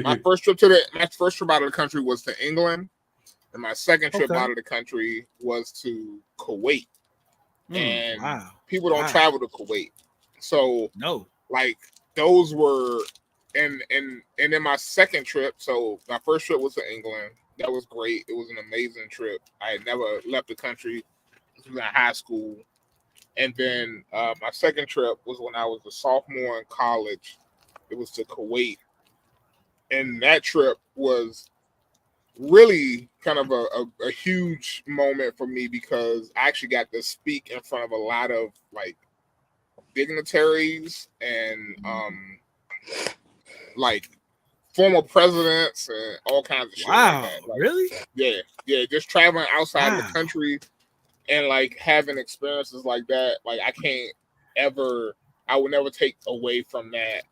my first trip out of the country was to England, and my second trip out of the country was to Kuwait. And people don't travel to Kuwait, so no, like those were, and then my second trip. So my first trip was to England. That was great. It was an amazing trip. I had never left the country. This was in high school. And then my second trip was when I was a sophomore in college. It was to Kuwait. And that trip was really kind of a huge moment for me because I actually got to speak in front of a lot of like dignitaries and like former presidents and all kinds of shit. Wow, like that. Like, really? Yeah. Just traveling outside of the country and like having experiences like that. Like I would never take away from that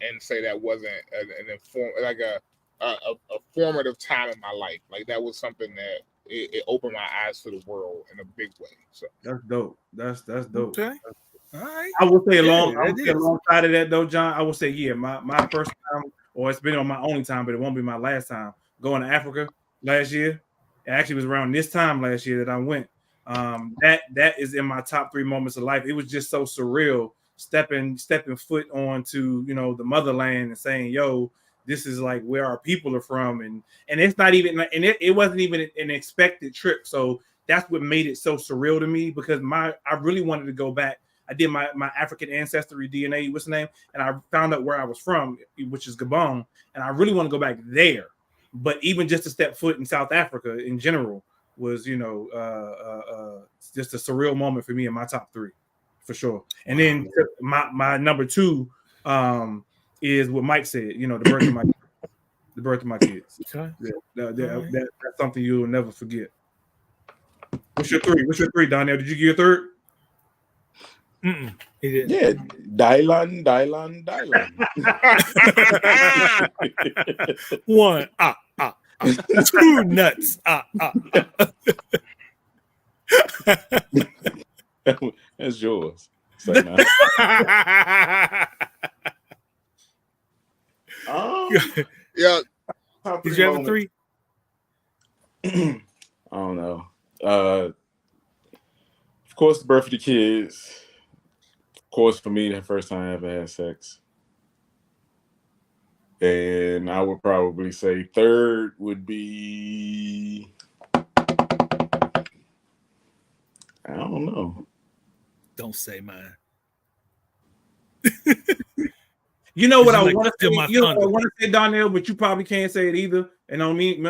and say that wasn't a formative time in my life. Like that was something that it opened my eyes to the world in a big way. So that's dope. That's dope. Okay. All right. I would say alongside of that though, John, I would say, my first time, or it's been on my only time, but it won't be my last time, going to Africa last year. It actually was around this time last year that I went. That is in my top 3 moments of life. It was just so surreal stepping foot onto, the motherland and saying, yo, this is like where our people are from. And it's not even, and it wasn't even an expected trip. So that's what made it so surreal to me because I really wanted to go back. I did my African ancestry DNA, what's the name? And I found out where I was from, which is Gabon. And I really want to go back there. But even just to step foot in South Africa in general was, just a surreal moment for me in my top 3, for sure. And then my number 2 is what Mike said, the birth of my kids. Okay. That's something you'll never forget. What's your 3, Donnell? Did you get your 3rd? He didn't. Yeah, Dylan. 1, 2 nuts. That's yours. Say now. Yeah. Did you have a 3? I don't know. Of course, the birth of the kids. Of course, for me, the first time I ever had sex. And I would probably say third would be, I don't know. Don't say mine. You know what I Like, want to steal say? my You know what I thunder. want to say, Donnell, but you probably can't say it either. And only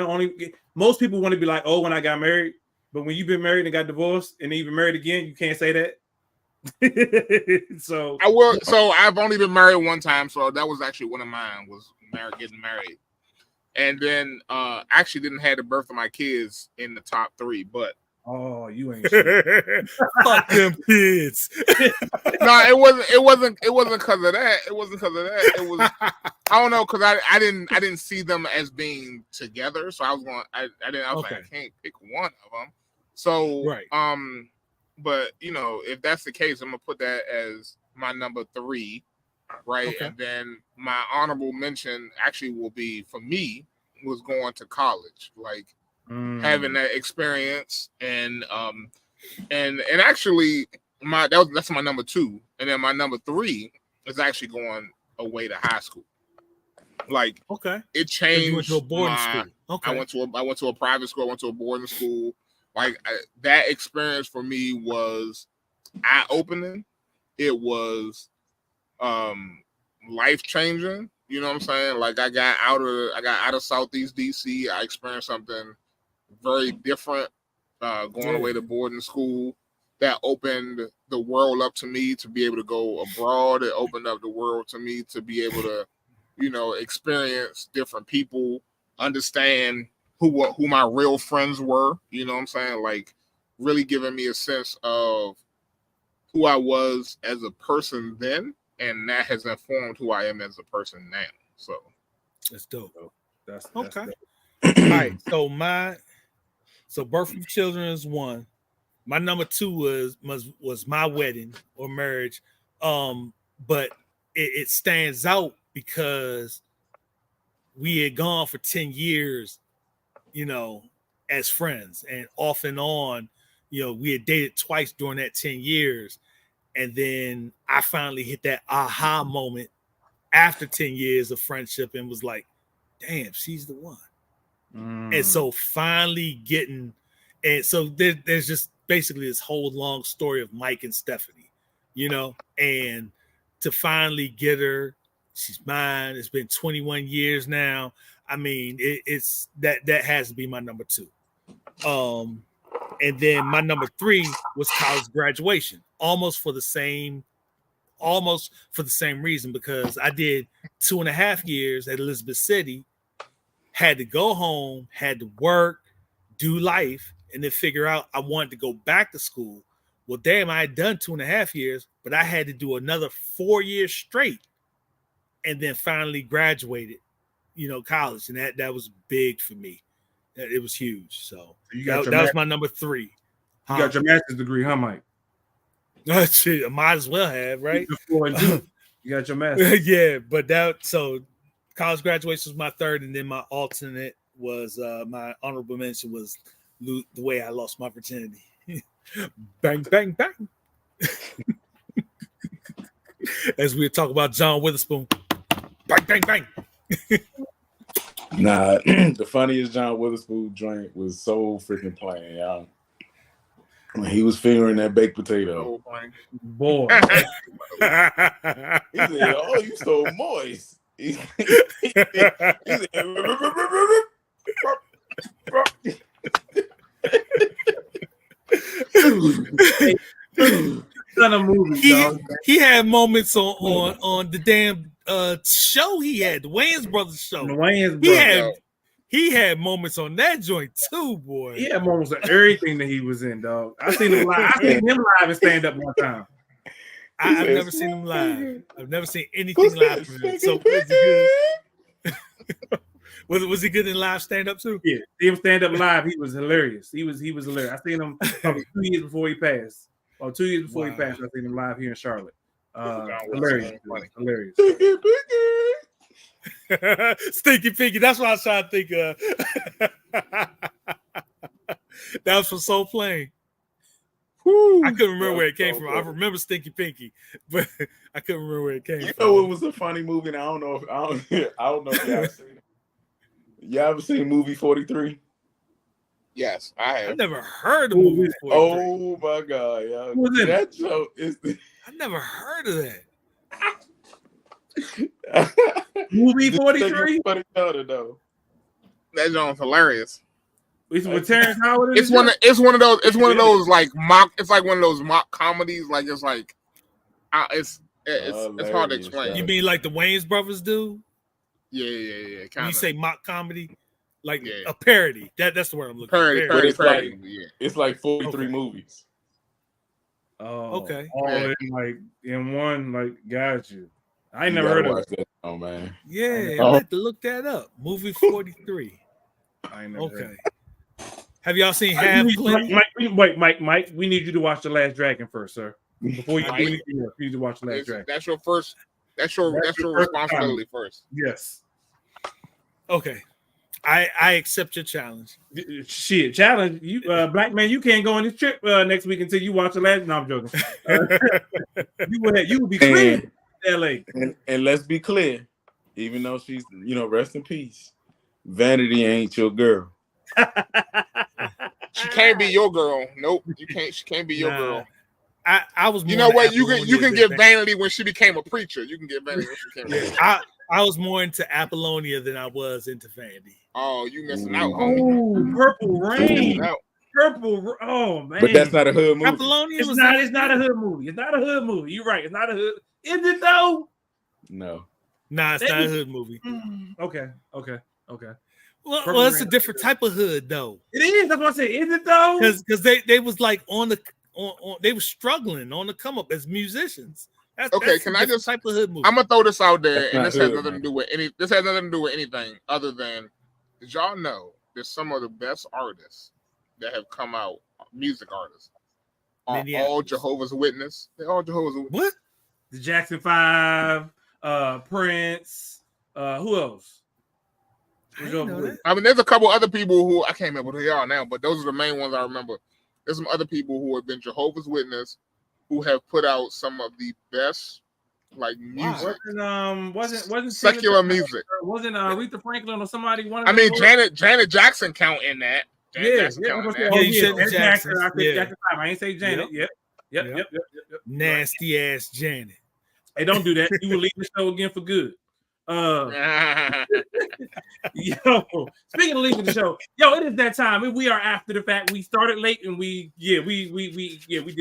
most people want to be like, oh, when I got married. But when you've been married and got divorced and then you've been married again, you can't say that. So I will. So I've only been married one time, so that was actually one of mine. Was getting married, and then actually didn't have the birth of my kids in the top 3. But oh, you ain't shit. Fuck them kids. No, it wasn't because of that. It wasn't because of that. It was I don't know, because I didn't see them as being together. So I was going. I was like, I can't pick one of them. So right. But if that's the case, I'm gonna put that as my number 3, right? Okay. And then my honorable mention actually will be, for me, was going to college, like having that experience, and actually that's my number 2, and then my number 3 is actually going away to high school. Like, it changed. You went to a boarding school. Okay. I went to a private school. I went to a boarding school. Like, that experience for me was eye-opening. It was life-changing. You know what I'm saying? Like, I got out of Southeast DC. I experienced something very different going away to boarding school. That opened the world up to me to be able to go abroad. It opened up the world to me to be able to, experience different people, understand who my real friends were. You know what I'm saying? Like, really giving me a sense of who I was as a person then, and that has informed who I am as a person now. So that's dope. That's okay. Dope. All right. So birth of children is 1. My number 2 was my wedding or marriage. But it stands out because we had gone for 10 years, as friends, and off and on, we had dated twice during that 10 years. And then I finally hit that aha moment after 10 years of friendship and was like, damn, she's the one. And so finally getting, and so there's just basically this whole long story of Mike and Stephanie, and to finally get her, she's mine. It's been 21 years now. I mean, it's that has to be my number 2. And then my number 3 was college graduation, almost for the same reason, because I did 2.5 years at Elizabeth City, had to go home, had to work, do life, and then figure out I wanted to go back to school. Well, damn, I had done 2.5 years, but I had to do another 4 years straight, and then finally graduated, college, and that was big for me. It was huge. So that was my number 3. You got your master's degree, huh, Mike? I might as well have, right? You got your master's. Yeah, but so college graduation was my 3rd, and then my alternate was my honorable mention was the way I lost my virginity. Bang, bang, bang. As we were talking about John Witherspoon. Bang, bang, bang. Nah, the funniest John Witherspoon joint was so freaking plain, y'all. When he was fingering that baked potato. Boy. He said, oh, you so moist. He said, he had moments on the damn show he had, the Wayans Brothers show. The Wayans Brothers. He had moments on that joint too, boy. He had moments of everything that he was in, dog. I seen him live and stand up one time. I've never seen him live. I've never seen anything live from him. So was he good? Was he good in live stand up too? Yeah, see him stand up live. He was hilarious. He was hilarious. I seen him probably 2 years before he passed. Or 2 years before he passed, I seen him live here in Charlotte. Hilarious. Hilarious. Stinky Pinky. That's what I was trying to think of. That was from Soul Plane. I couldn't remember where it came from. I remember Stinky Pinky, but I couldn't remember where it came from. You know, it was a funny movie, and I don't know if y'all seen it. Y'all ever seen movie 43? Yes, I have. I never heard of movie 43. Oh my god, y'all. That joke is. I never heard of that. Movie 43? Funny though. That joke's hilarious. It's with Terrence Howard. It's one of those like mock. It's like one of those mock comedies. Like it's hard to explain. You mean like the Wayans brothers do? Yeah. When you say mock comedy, like a parody. That's the word I'm looking for. Parody. It's like 43 movies. Oh, okay. In one, like, got you. I ain't never heard of it. Oh man. Yeah, I have to look that up. Movie 43. I ain't never heard. Have y'all seen Half Clip? Mike, we need you to watch The Last Dragon first, sir. Before you do anything else, you need to watch The Last Dragon. That's your first. That's your responsibility first. Yes. Okay. I accept your challenge. Shit, challenge. You black man, you can't go on this trip next week until you watch The Last. No, I'm joking. You will be clear in LA. And let's be clear, even though she's, rest in peace. Vanity ain't your girl. She can't be your girl. Nope, you can't. She can't be your girl. I was. You know what? You can get Vanity when she became a preacher. You can get Vanity when she became a preacher. I was more into Apollonia than I was into Vanity. Oh, you missing out. Oh, Purple Rain. Oh man. But that's not a hood movie. Apollonia it's not a hood movie. It's not a hood movie. You're right. It's not a hood. Is it though? No. Nah, it's not a hood movie. Okay. Well, it's a different type of hood though. It is. That's what I said. Is it though? Because they was like they were struggling on the come up as musicians. That's can I just type of hood movie? I'm gonna throw this out there, and this has nothing to do with anything other than, did y'all know that some of the best artists that have come out, music artists, are all Jehovah's Witness? They're all Jehovah's Witness. What? The Jackson 5, Prince, who else? I mean, there's a couple other people who I can't remember who they are now, but those are the main ones I remember. There's some other people who have been Jehovah's Witness who have put out some of the best music. Wasn't secular music. Wasn't Aretha Franklin or somebody? Janet Jackson count in that. Jackson. Jackson. I ain't say Janet. Yep. Nasty ass Janet. Hey, don't do that. You will leave the show again for good. Speaking of leaving the show, it is that time. We are after the fact. We started late and we did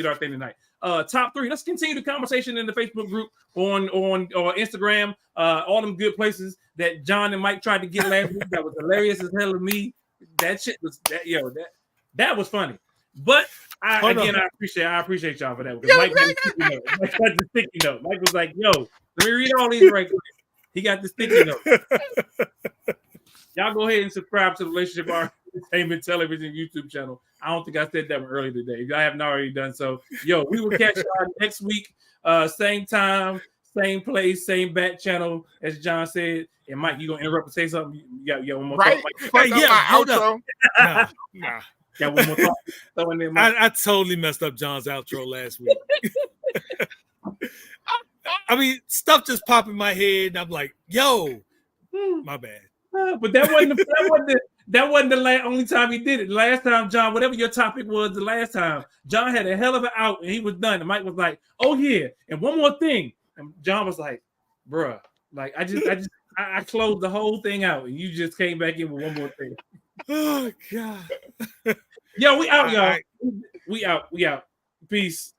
our thing tonight. Top 3. Let's continue the conversation in the Facebook group on Instagram. All them good places that John and Mike tried to get last week. That was hilarious as hell to me. That shit was that was funny. But I appreciate y'all for that. Because Mike got the sticky note. Mike was like, let me read all these right quick. He got the sticky note. Y'all go ahead and subscribe to the Relationship Art Entertainment Television YouTube channel. I don't think I said that one earlier today. If I haven't already done so, we will catch y'all next week. Same time, same place, same back channel, as John said. And Mike, you gonna interrupt and say something? You got one more right? Hold up. Nah. Got one more thought? Throw in there, Mike. I totally messed up John's outro last week. I mean, stuff just popped in my head, and I'm like, my bad. But that wasn't the only time he did it. The last time, John, whatever your topic was, the last time, John had a hell of an out, and he was done. And Mike was like, "Oh yeah, and one more thing." And John was like, "Bruh, like I closed the whole thing out, and you just came back in with one more thing." Oh God. We out, y'all. We out. Peace.